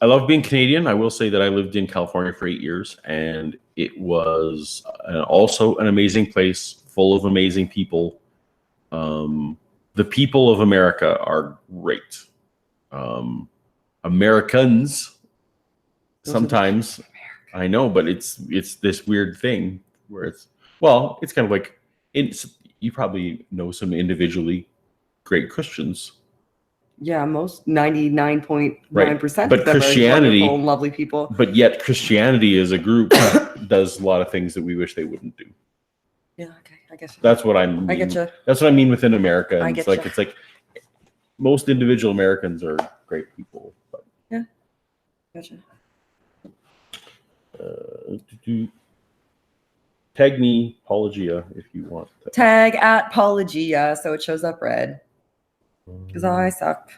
I love being Canadian. I will say that I lived in California for 8 years, and it was also an amazing place, full of amazing people. The people of America are great. Americans, sometimes, I know, but it's this weird thing where it's kind of like, you probably know some individually great Christians. Yeah, most 99.9% but of them Christianity, are wonderful and lovely people. But yet Christianity as a group does a lot of things that we wish they wouldn't do. Yeah, okay, I guess. That's what I mean. I get you. That's what I mean within America. I It's get like it's like most individual Americans are great people. But, yeah, gotcha. Tag me, Paulogia, if you want. Tag at Paulogia, so it shows up red. Because I suck.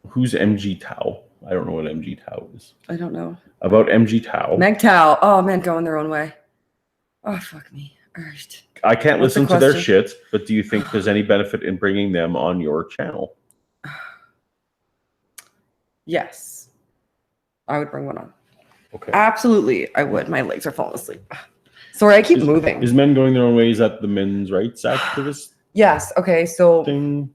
Who's MG Tao? I don't know what MG Tao is. I don't know. About MG Tao. Meg Tao. Oh, man, going their own way. Oh, fuck me. All right. I can't listen to their shit, but do you think there's any benefit in bringing them on your channel? Yes. I would bring one on. Okay. Absolutely, I would. My legs are falling asleep. Sorry, I keep moving. Is Men Going Their Own Way, is that the men's rights activist? Yes. Okay, so thing?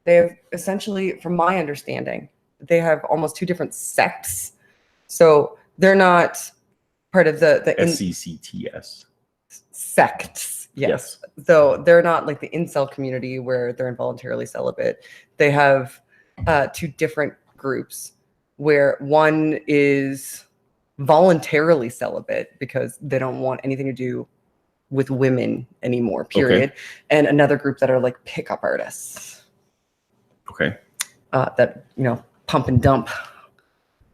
They have essentially, from my understanding, they have almost two different sects. So they're not part of the SCCTS. Sects. Yes. So they're not like the incel community where they're involuntarily celibate. They have two different groups where one is voluntarily celibate because they don't want anything to do with women anymore, period. Okay. And another group that are like pickup artists. Okay. That, pump and dump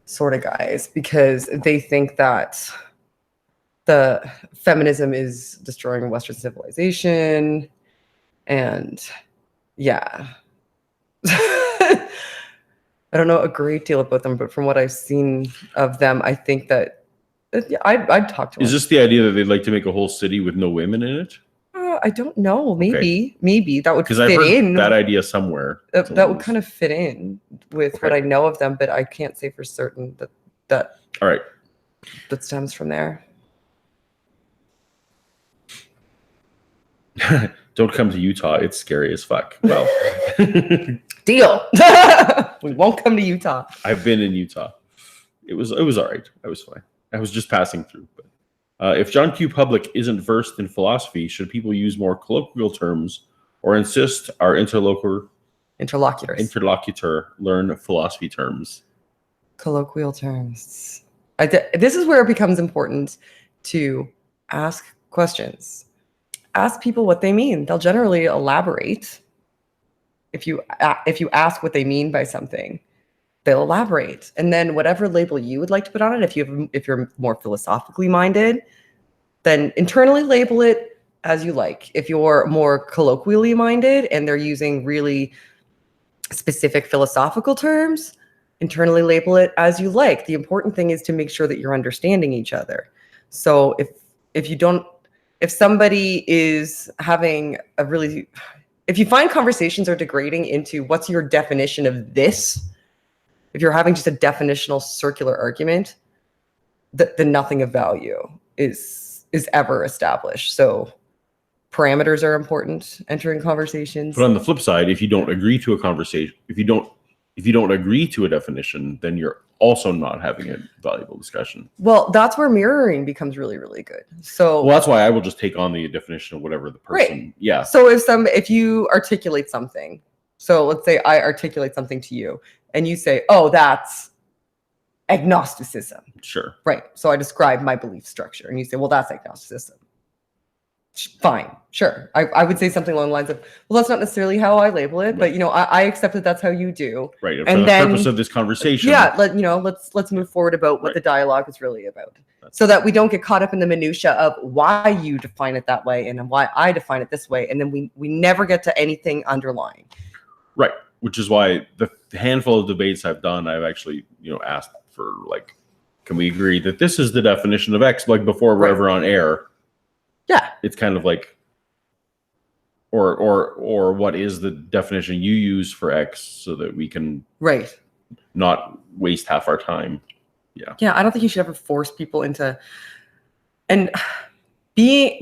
sort of guys, because they think that the feminism is destroying Western civilization. And yeah. I don't know a great deal about them, but from what I've seen of them, I think that I'd talk to them. Is this the idea that they'd like to make a whole city with no women in it? I don't know. Maybe that would Because fit I've heard in. that idea somewhere. That would kind of fit in with what I know of them, but I can't say for certain that all right. That stems from there. Don't come to Utah. It's scary as fuck. Well, deal. We won't come to Utah. I've been in Utah. It was all right. I was fine. I was just passing through. But if John Q. Public isn't versed in philosophy, should people use more colloquial terms or insist our interlocutor learn philosophy terms? Colloquial terms. This is where it becomes important to ask questions. Ask people what they mean. They'll generally elaborate. If you ask what they mean by something, they'll elaborate. And then whatever label you would like to put on it, if you're more philosophically minded, then internally label it as you like. If you're more colloquially minded and they're using really specific philosophical terms, internally label it as you like. The important thing is to make sure that you're understanding each other. So if somebody is having if you find conversations are degrading into what's your definition of this, if you're having just a definitional circular argument, then nothing of value is ever established. So parameters are important entering conversations. But on the flip side, if you don't agree to a conversation, if you don't agree to a definition, then you're also not having a valuable discussion. Well, that's where mirroring becomes really, really good. So that's why I will just take on the definition of whatever the person. Right. Yeah. So if you articulate something, so let's say I articulate something to you and you say, oh, that's agnosticism. Sure. Right. So I describe my belief structure and you say, well, that's agnosticism. Fine. Sure. I would say something along the lines of, well, that's not necessarily how I label it, but I accept that that's how you do. Right. And for the purpose of this conversation. Yeah. Let's move forward about what the dialogue is really about, so that we don't get caught up in the minutia of why you define it that way and why I define it this way. And then we never get to anything underlying. Right. Which is why the handful of debates I've done, I've actually, asked for can we agree that this is the definition of X, before we're ever on air. Yeah. It's kind of or what is the definition you use for X so that we can not waste half our time. Yeah. Yeah. I don't think you should ever force people into, and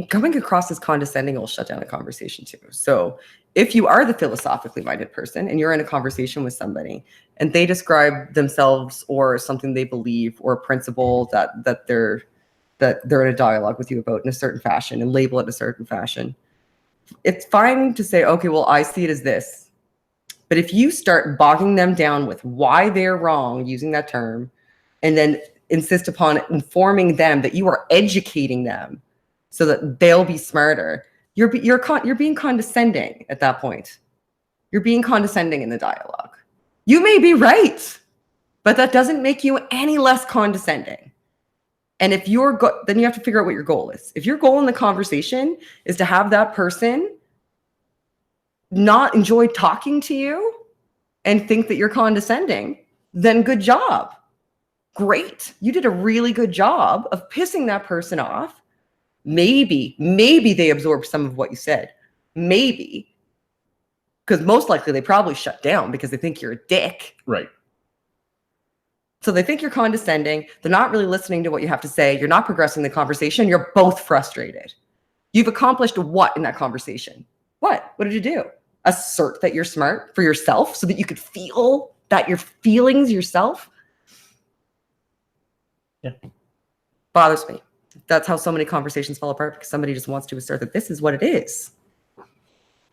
coming across as condescending will shut down a conversation too. So if you are the philosophically minded person and you're in a conversation with somebody and they describe themselves or something they believe or a principle that they're in a dialogue with you about in a certain fashion and label it in a certain fashion, it's fine to say, okay, well, I see it as this. But if you start bogging them down with why they're wrong using that term, and then insist upon informing them that you are educating them so that they'll be smarter, you're being condescending at that point. You're being condescending in the dialogue. You may be right, but that doesn't make you any less condescending. And if then you have to figure out what your goal is. If your goal in the conversation is to have that person not enjoy talking to you and think that you're condescending, then good job. Great. You did a really good job of pissing that person off. Maybe they absorbed some of what you said. Maybe. Because most likely they probably shut down because they think you're a dick. Right. So they think you're condescending. They're not really listening to what you have to say. You're not progressing the conversation. You're both frustrated. You've accomplished what in that conversation? What? What did you do? Assert that you're smart for yourself so that you could feel that your feelings yourself? Yeah. Bothers me. That's how so many conversations fall apart, because somebody just wants to assert that this is what it is.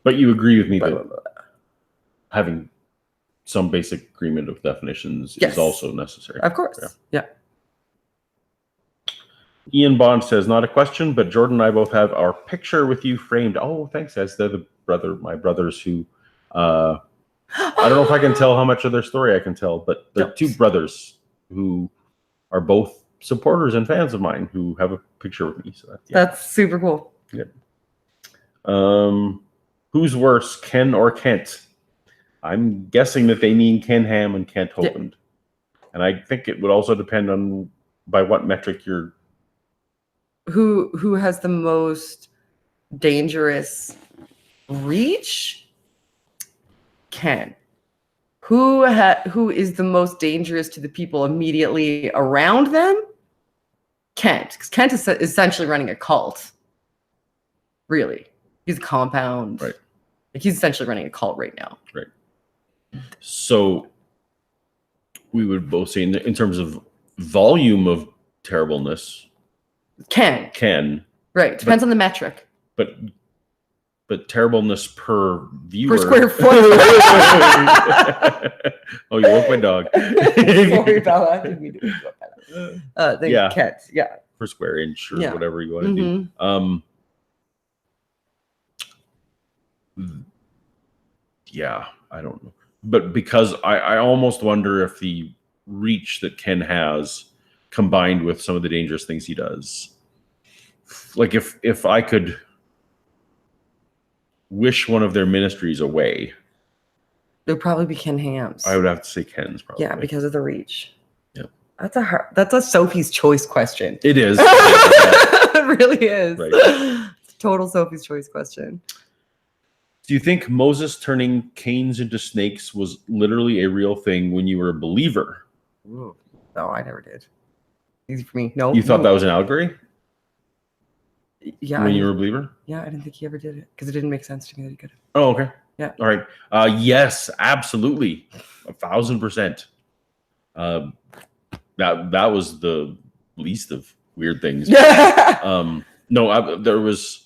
But you agree with me that having some basic agreement of definitions is also necessary. Of course. Yeah. Ian Bond says, not a question, but Jordan and I both have our picture with you framed. Oh, thanks, guys. They're my brothers who, I don't know if I can tell how much of their story I can tell, but they're two brothers who are both supporters and fans of mine who have a picture with me. So that's super cool. Good. Who's worse, Ken or Kent? I'm guessing that they mean Ken Ham and Kent Hovind. Yeah. And I think it would also depend on by what metric you're... Who has the most dangerous reach? Ken. Who is the most dangerous to the people immediately around them? Kent. Because Kent is essentially running a cult. Really. He's a compound. Right. Like he's essentially running a cult right now. Right. So we would both say in terms of volume of terribleness, Ken. Right. Depends on the metric. But terribleness per viewer. Per square foot. Oh, you woke my dog. Sorry, Bella. I didn't mean to wake you up, Bella. Yeah. Kent. Yeah. Per square inch or Yeah. whatever you want to do. Yeah, I don't know. But because I almost wonder if the reach that Ken has combined with some of the dangerous things he does, like if I could wish one of their ministries away, It would probably be Ken Ham's. I would have to say Ken's probably. Yeah, because of the reach. Yeah. That's a Sophie's choice question. It is. It really is. Right. It's a total Sophie's choice question. Do you think Moses turning canes into snakes was literally a real thing when you were a believer? Ooh. No, I never did. Easy for me. No. You thought that was an allegory? Yeah. When you were a believer? Yeah, I didn't think he ever did it because it didn't make sense to me that he could have. Oh, okay. Yeah. All right. Yes, absolutely. 1,000%. That was the least of weird things. No, there was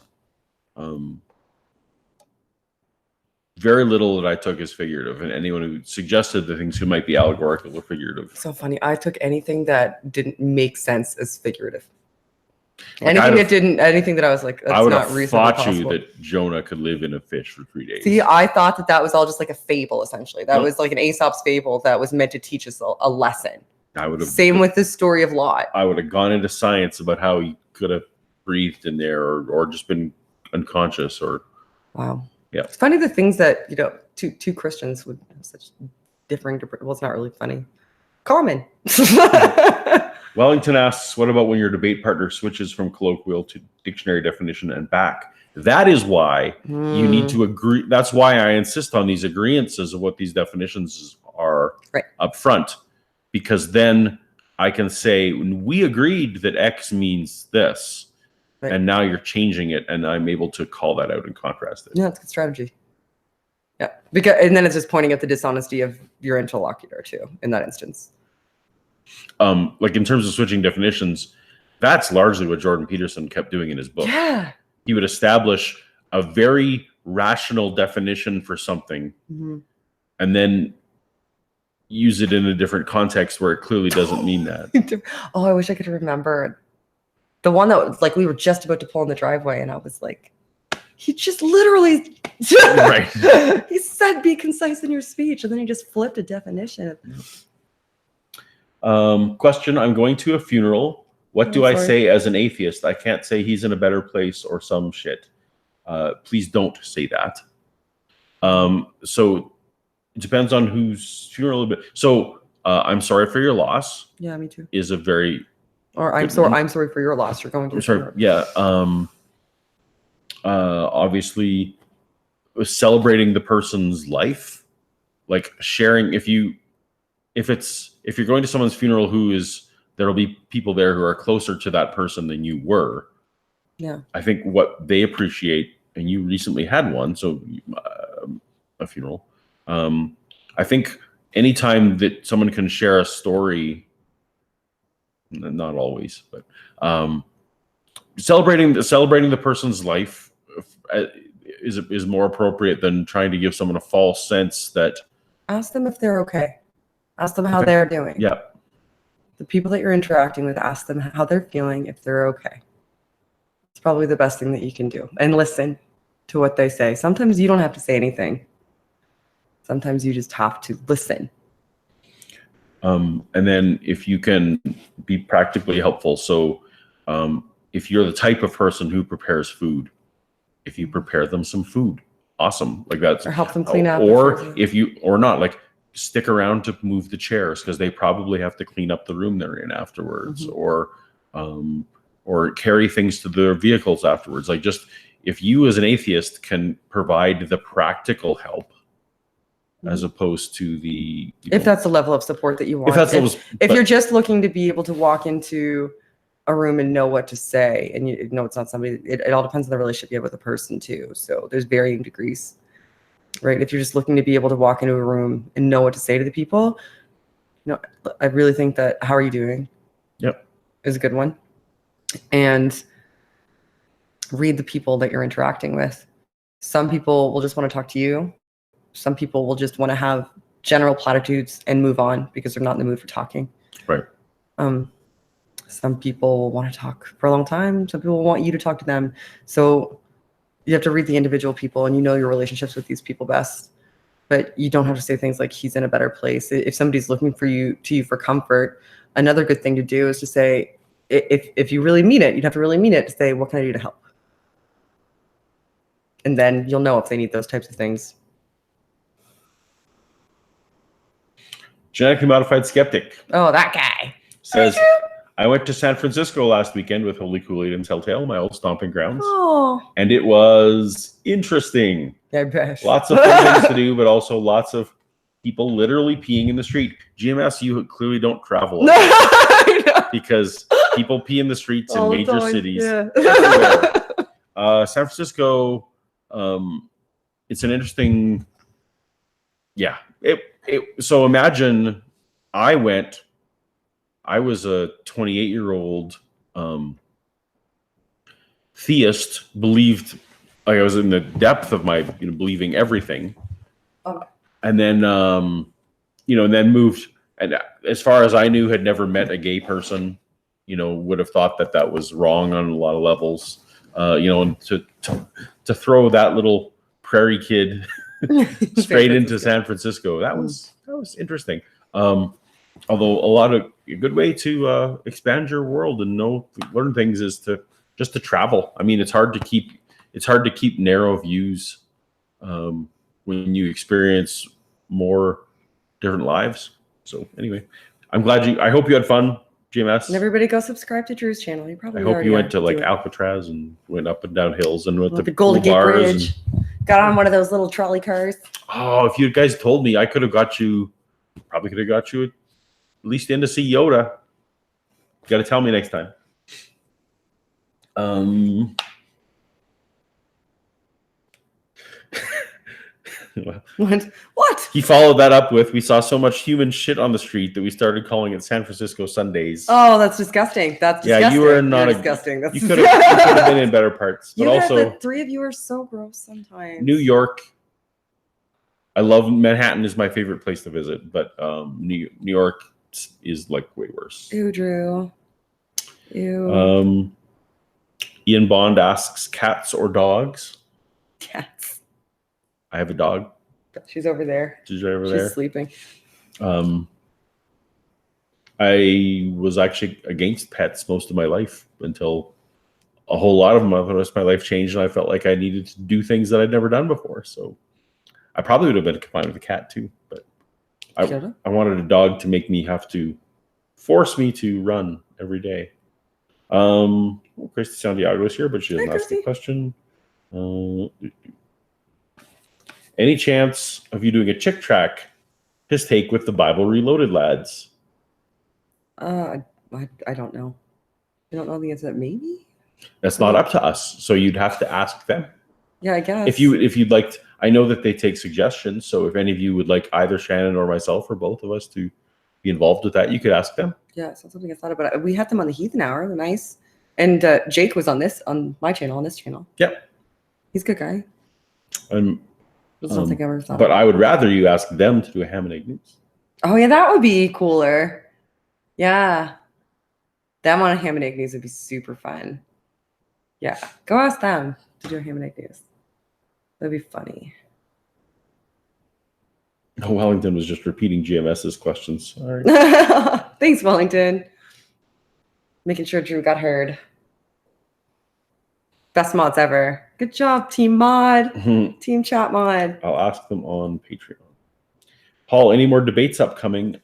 very little that I took as figurative, and anyone who suggested the things who might be allegorical or figurative. So funny. I took anything that didn't make sense as figurative. Like anything that I was like, that's I would not have reasonably thought possible. you that Jonah could live in a fish for 3 days. See, I thought that was all just like a fable, essentially. That was like an Aesop's fable that was meant to teach us a lesson. I would have. Same with the story of Lot. I would have gone into science about how he could have breathed in there or just been unconscious or. Wow. Yeah. It's funny the things that, two Christians would have such differing, well, it's not really funny. Common. Wellington asks, what about when your debate partner switches from colloquial to dictionary definition and back? That is why you need to agree. That's why I insist on these agreeances of what these definitions are up front. Because then I can say, we agreed that X means this. Right. And now you're changing it, and I'm able to call that out and contrast it. Yeah, that's a good strategy. Yeah, and then it's just pointing out the dishonesty of your interlocutor too in that instance. Like in terms of switching definitions, that's largely what Jordan Peterson kept doing in his book. Yeah, he would establish a very rational definition for something, and then use it in a different context where it clearly doesn't mean that. Oh, I wish I could remember. The one that was like we were just about to pull in the driveway, and I was like, he just literally right. He said, "Be concise in your speech," and then he just flipped a definition. Question: I'm going to a funeral. What do I say as an atheist? I can't say he's in a better place or some shit. Please don't say that. So it depends on whose funeral. So I'm sorry for your loss. Yeah, me too. Is a very Or I'm sorry for your loss. You're going to. Sorry. Yeah. Obviously, celebrating the person's life, like sharing. If you're going to someone's funeral, there'll be people there who are closer to that person than you were. Yeah. I think what they appreciate, and you recently had one, so a funeral. I think anytime that someone can share a story. Not always, but celebrating the person's life is more appropriate than trying to give someone a false sense that. Ask them if they're okay. Ask them how they're doing. Yeah. The people that you're interacting with, ask them how they're feeling, if they're okay. It's probably the best thing that you can do. And listen to what they say. Sometimes you don't have to say anything. Sometimes you just have to listen. And then if you can be practically helpful. So if you're the type of person who prepares food, if you prepare them some food, awesome. Like that's or help them clean up. Or not, like stick around to move the chairs because they probably have to clean up the room they're in afterwards. Or or carry things to their vehicles afterwards. Like, just if you as an atheist can provide the practical help as opposed to the if that's the level of support that you want. If you're just looking to be able to walk into a room and know what to say, and you know it's not somebody, it all depends on the relationship you have with the person too. So there's varying degrees, right? If you're just looking to be able to walk into a room and know what to say to the people, I really think that "how are you doing?" Yep, is a good one. And read the people that you're interacting with. Some people will just want to talk to you. Some people will just want to have general platitudes and move on because they're not in the mood for talking. Right. Some people will want to talk for a long time. Some people want you to talk to them. So you have to read the individual people, and your relationships with these people best. But you don't have to say things like "he's in a better place." If somebody's looking to you for comfort, another good thing to do is to say, if you really mean it, you'd have to really mean it to say, "What can I do to help?" And then you'll know if they need those types of things. Genetically modified skeptic. Oh, that guy Says, I went to San Francisco last weekend with Holy Kool-Aid and Telltale, my old stomping grounds. Oh. And it was interesting. I bet. Lots of fun things to do, but also lots of people literally peeing in the street. GMS, you clearly don't travel because people pee in the streets in major cities. Yeah. San Francisco, it's an interesting, so imagine I was a 28-year-old theist, believed, like I was in the depth of my believing everything. And then and then moved, and as far as I knew, had never met a gay person, would have thought that was wrong on a lot of levels. And to throw that little prairie kid straight into San Francisco, that was interesting. Although a good way to expand your world and learn things is to travel. I mean, it's hard to keep narrow views when you experience more different lives. So anyway, I hope you had fun, GMS. And everybody go subscribe to Drew's channel. I hope you went to Alcatraz and went up and down hills and went to the Golden Gate Bridge. Got on one of those little trolley cars. Oh, if you guys told me, I could have got you at least in to see Yoda. You got to tell me next time. What? He followed that up with, we saw so much human shit on the street that we started calling it San Francisco Sundays. Oh, that's disgusting. That's disgusting. Yeah, you were not disgusting. You could have been in better parts. But also, the three of you are so gross sometimes. New York. I love Manhattan is my favorite place to visit, but New York is like way worse. Ew, Drew. Ew. Ian Bond asks, cats or dogs? Cats. I have a dog. She's over there. She's sleeping. I was actually against pets most of my life until a whole lot of them. The rest of my life changed, and I felt like I needed to do things that I'd never done before. So I probably would have been fine with a cat too, but I wanted a dog to force me to run every day. Christy Santiago is here, but she doesn't ask the question. Any chance of you doing a chick track? His take with the Bible Reloaded lads. I don't know. I don't know the answer. Maybe. That's not up to us, so you'd have to ask them. Yeah, I guess. If you'd like, I know that they take suggestions. So if any of you would like either Shannon or myself or both of us to be involved with that, you could ask them. Yeah, it's not something I thought about. We had them on the Heathen Hour. They're nice. And Jake was on my channel, on this channel. Yep. He's a good guy. That's something I ever thought. But I would rather you ask them to do a ham and egg news. Oh yeah, that would be cooler. Yeah, them on a ham and egg news would be super fun. Yeah, go ask them to do a ham and egg news. That'd be funny. Oh, Wellington was just repeating GMS's questions. Sorry. Thanks, Wellington. Making sure Drew got heard. Best mods ever. Good job, Team Mod. Mm-hmm. Team Chat Mod. I'll ask them on Patreon. Paul, any more debates upcoming?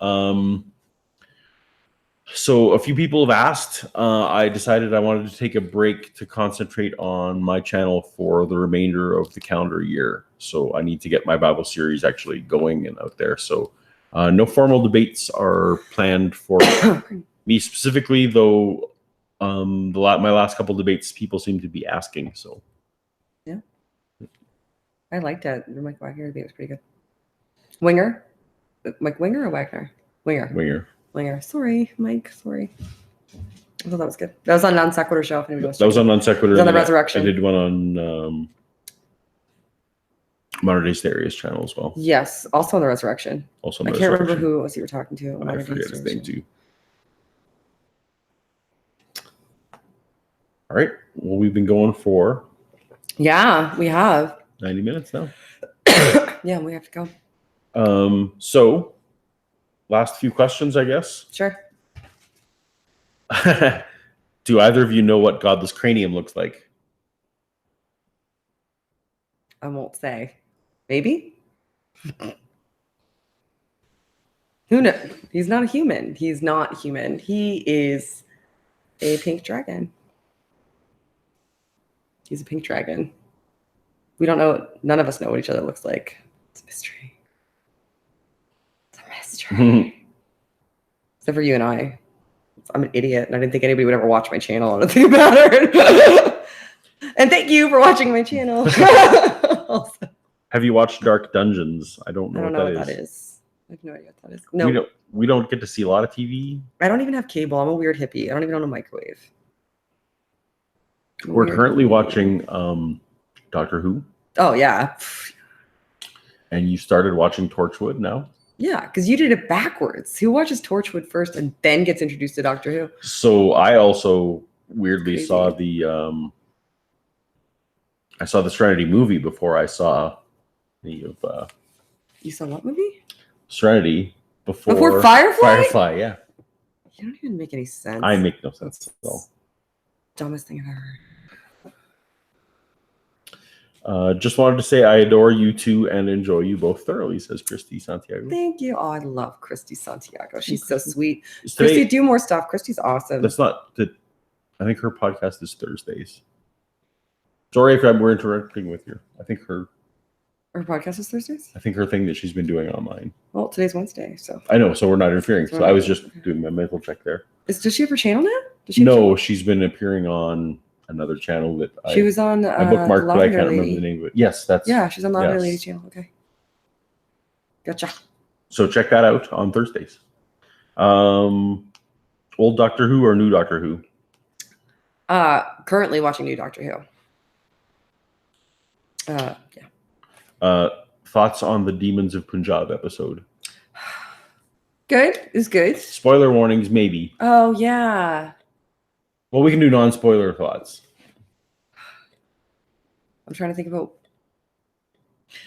So a few people have asked. I decided I wanted to take a break to concentrate on my channel for the remainder of the calendar year. So I need to get my Bible series actually going and out there. So no formal debates are planned for me specifically, though. My last couple debates, people seem to be asking. So yeah, I liked it. The Mike Wagner debate was pretty good. Winger, Mike Winger or Wagner? Winger. Sorry, Mike. Sorry. I thought that was good. That was on Non Sequitur show. If anybody wants to that was on Non Sequitur. It was on the Resurrection. I did one on Modern Day Stereo's channel as well. Yes, also on the Resurrection. Also, I can't remember who it was you were talking to. I forget his name too. All right. Well, we've been going for. Yeah, we have 90 minutes now. Yeah, we have to go. So, last few questions, I guess. Sure. Do either of you know what Godless Cranium looks like? I won't say. Maybe? Who knows? He's not a human. He's not human. He is a pink dragon. He's a pink dragon. We don't know. None of us know what each other looks like. It's a mystery. It's a mystery. Except for you and I. I'm an idiot, and I didn't think anybody would ever watch my channel. I don't think it mattered. And thank you for watching my channel. Also. Have you watched Dark Dungeons? I don't know what that is. I have no idea what that is. No, we don't get to see a lot of TV. I don't even have cable. I'm a weird hippie. I don't even own a microwave. We're currently watching Doctor Who. Oh yeah. And you started watching Torchwood now? Yeah, because you did it backwards. Who watches Torchwood first and then gets introduced to Doctor Who? So I also weirdly saw the Serenity movie before I saw any of You saw what movie? Serenity before Firefly? Firefly, yeah. You don't even make any sense. I make no sense at all. Dumbest thing I've ever heard. Just wanted to say I adore you two and enjoy you both thoroughly, says Christy Santiago. Thank you. Oh, I love Christy Santiago. She's so sweet. Today, Christy, do more stuff. Christy's awesome. That's not that. I think her podcast is Thursdays. Sorry if we're interacting with you. I think her podcast is Thursdays? I think her thing that she's been doing online. Well, today's Wednesday, so. I know, so we're not interfering. So I was just doing my mental check there. Does she have her channel now? No, she's been appearing on another channel that she was on. I bookmarked, but I can't remember the name of it. Yes, that's. Yeah, she's on Lavender Lady channel. Okay. Gotcha. So check that out on Thursdays. Old Doctor Who or new Doctor Who? Currently watching new Doctor Who. Yeah. Thoughts on the Demons of Punjab episode? Good. It's good. Spoiler warnings, maybe. Oh yeah. Well, we can do non-spoiler thoughts. I'm trying to think about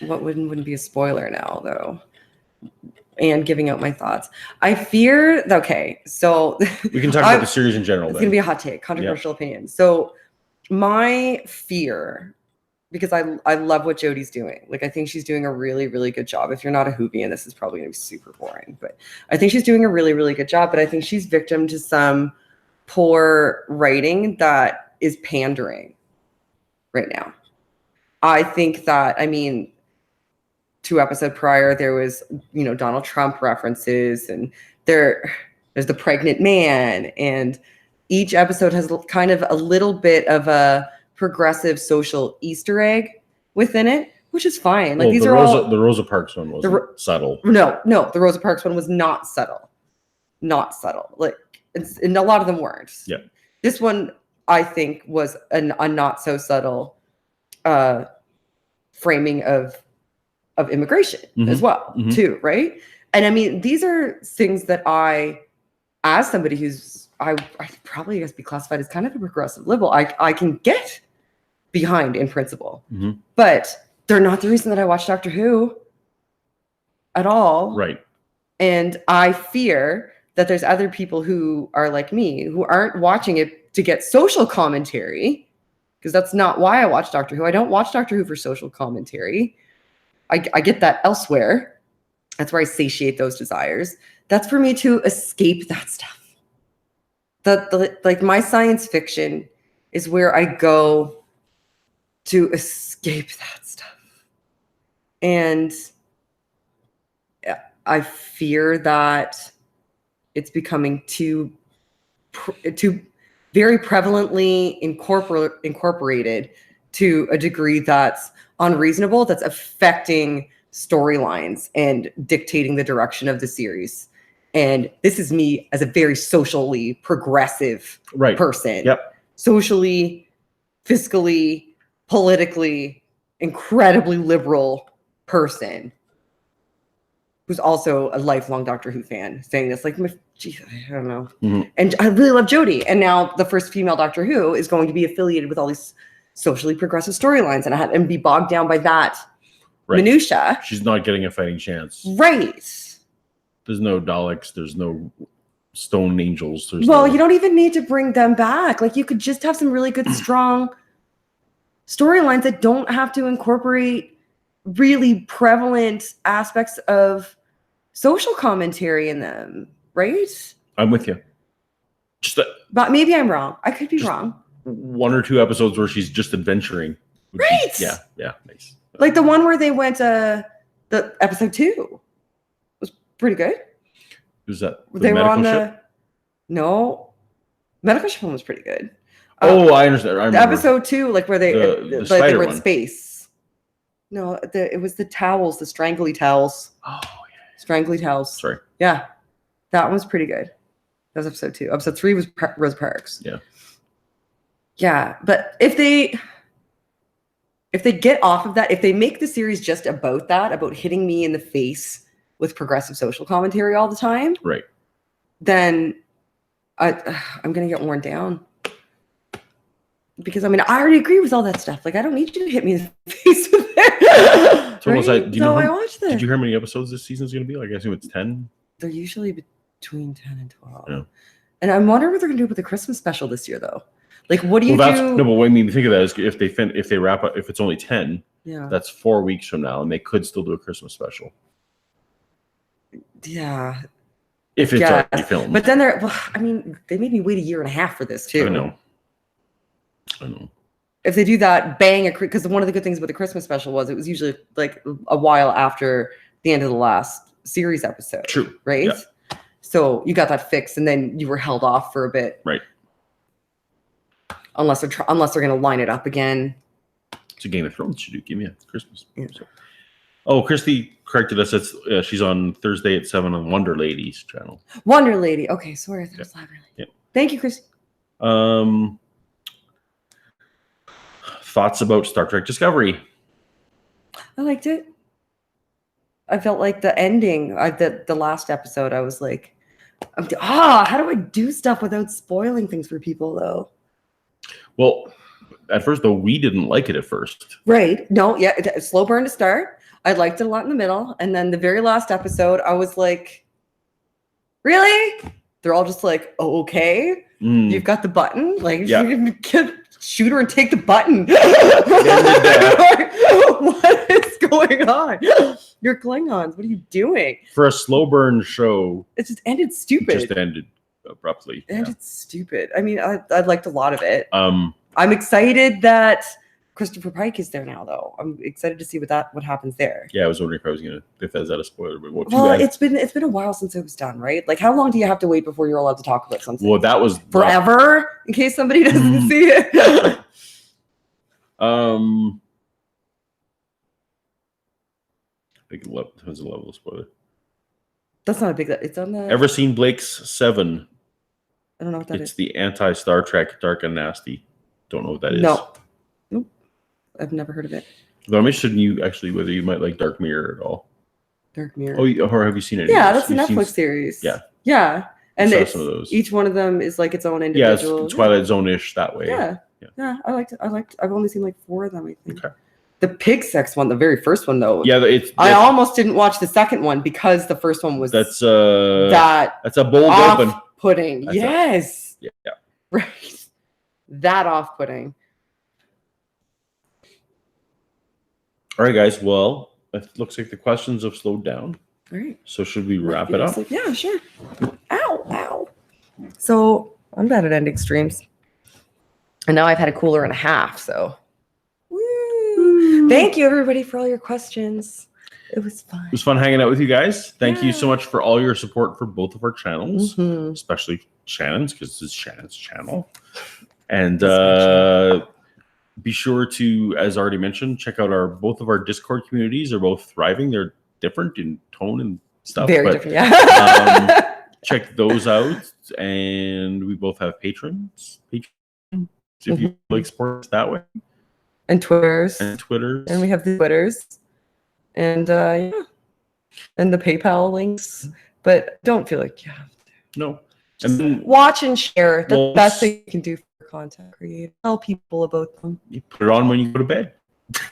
what wouldn't be a spoiler now, though. And giving out my thoughts. I fear. Okay, so we can talk about the series in general. It's going to be a hot take, controversial opinion. So my fear, because I love what Jodie's doing. Like, I think she's doing a really, really good job. If you're not a Whovian, this is probably going to be super boring. But I think she's doing a really, really good job. But I think she's victim to some poor writing that is pandering right now. I think that, 2 episodes prior, there was, Donald Trump references, and there's the pregnant man, and each episode has kind of a little bit of a progressive social Easter egg within it, which is fine. Like, the Rosa Parks one was subtle. No, the Rosa Parks one was not subtle. Not subtle. Like, and a lot of them weren't. Yeah. This one, I think, was a not so subtle framing of immigration as well, too, right? And these are things that I, as somebody who's, I probably be classified as kind of a progressive liberal, I can get behind in principle, but they're not the reason that I watch Doctor Who at all. Right. And I fear that there's other people who are like me, who aren't watching it to get social commentary, because that's not why I watch Doctor Who. I don't watch Doctor Who for social commentary. I get that elsewhere. That's where I satiate those desires. That's for me to escape that stuff. like my science fiction is where I go to escape that stuff. And I fear that it's becoming too very prevalently incorporated to a degree that's unreasonable, that's affecting storylines and dictating the direction of the series. And this is me as a very socially progressive person. Yep. Socially, fiscally, politically, incredibly liberal person who's also a lifelong Doctor Who fan, saying this, like, geez, I don't know. Mm-hmm. And I really love Jodie. And now the first female Doctor Who is going to be affiliated with all these socially progressive storylines and be bogged down by that minutia. She's not getting a fighting chance. Right. There's no Daleks. There's no stone angels. You don't even need to bring them back. Like, you could just have some really good, strong storylines that don't have to incorporate really prevalent aspects of social commentary in them, right? I'm with you. But maybe I'm wrong. I could be wrong. 1 or 2 episodes where she's just adventuring. Right. Yeah, nice. Like the one where they went the episode 2 was pretty good. Who's that? They were on the medical ship one was pretty good. I understand. I remember. Episode 2, like where they they were in space. No, it was the towels, the strangly towels. Oh, yeah. Strangly towels. Sorry. Yeah. That one was pretty good. That was episode 2. Episode 3 was Rosa Parks. Yeah. Yeah. But if they get off of that, if they make the series just about that, about hitting me in the face with progressive social commentary all the time, right, then I'm going to get worn down. Because, I already agree with all that stuff. Like, I don't need you to hit me in the face with it. I watched this. Did you hear how many episodes this season is going to be? Like, I assume it's 10? They're usually between 10 and 12. Yeah. And I'm wondering what they're going to do with the Christmas special this year, though. Like, what do you do? No, but what I mean, think of that is if they wrap up, if it's only 10, yeah, that's 4 weeks from now, and they could still do a Christmas special. Yeah. If it's already filmed. But then they made me wait 1.5 years for this, too. I know. If they do that, because one of the good things about the Christmas special was it was usually like a while after the end of the last series episode. True. Right? Yeah. So you got that fixed, and then you were held off for a bit. Right. Unless they're going to line it up again. It's a Game of Thrones should do. Give me a Christmas. Yeah. Oh, Christy corrected us. It's she's on Thursday at 7 on Wonder Lady's channel. Wonder Lady. Okay, sorry, I thought it was Live Lady. Yeah. Thank you, Christy. Thoughts about Star Trek Discovery? I liked it. I felt like the ending, the last episode, I was like, how do I do stuff without spoiling things for people, though? Well, at first, though, we didn't like it at first. Right. No, yeah, slow burn to start. I liked it a lot in the middle. And then the very last episode, I was like, really? They're all just like, oh, okay. You've got the button. Like, shoot her and take the button. What is going on? You're Klingons. What are you doing? For a slow burn show, it just ended stupid. It just ended abruptly. It ended stupid. I liked a lot of it. I'm excited that Christopher Pike is there now, though. I'm excited to see what happens there. Yeah, I was wondering if that's not a spoiler. But it's been a while since it was done, right? Like, how long do you have to wait before you're allowed to talk about something? Well, that was forever, in case somebody doesn't see it. I think it depends on the level of spoiler. That's not a big. It's on the. Ever seen Blake's 7? I don't know what that is. It's the anti-Star Trek Dark and Nasty. Don't know what that is. No. Nope. I've never heard of it. Though I'm interested in you actually whether you might like Dark Mirror at all. Dark Mirror. Oh, or have you seen it? Yeah, that's a Netflix series. Yeah. Yeah. And some of those. Each one of them is like its own individual. Yeah, it's Twilight Zone-ish that way. Yeah. I liked it. I've only seen like 4 of them, I think. Okay. The pig sex one, the very first one though. Yeah, I almost didn't watch the second one because the first one was that's a bold open. Off-putting. Yes. Yeah. Right. That off-putting. All right, guys. Well, it looks like the questions have slowed down. All right. So should we wrap it up? Yeah, sure. Ow. So I'm bad at ending streams. And now I've had a cooler and a half, so. Woo. Thank you, everybody, for all your questions. It was fun. It was fun hanging out with you guys. Thank you so much for all your support for both of our channels, especially Shannon's, because this is Shannon's channel. And be sure to, as already mentioned, check out both of our Discord communities. They're both thriving. They're different in tone and stuff. Very different, yeah. Check those out. And we both have patrons. If you like support us that way. And Twitters. And we have the Twitters. And yeah. And the PayPal links. But don't feel like you have to. No. Just watch and share. That's the best thing you can do for content creators. Tell people about them. You put it on when you go to bed.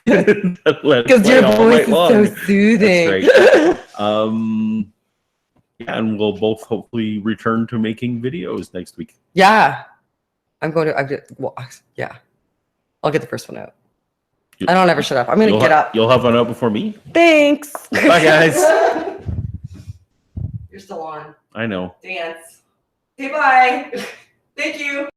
Because your voice is so soothing. That's right. Yeah, and we'll both hopefully return to making videos next week. Yeah. I'll get the first one out. I don't ever shut up. I'm going to get up. You'll have one out before me? Thanks. Bye, guys. You're still on. I know. Dance. Say bye. Thank you.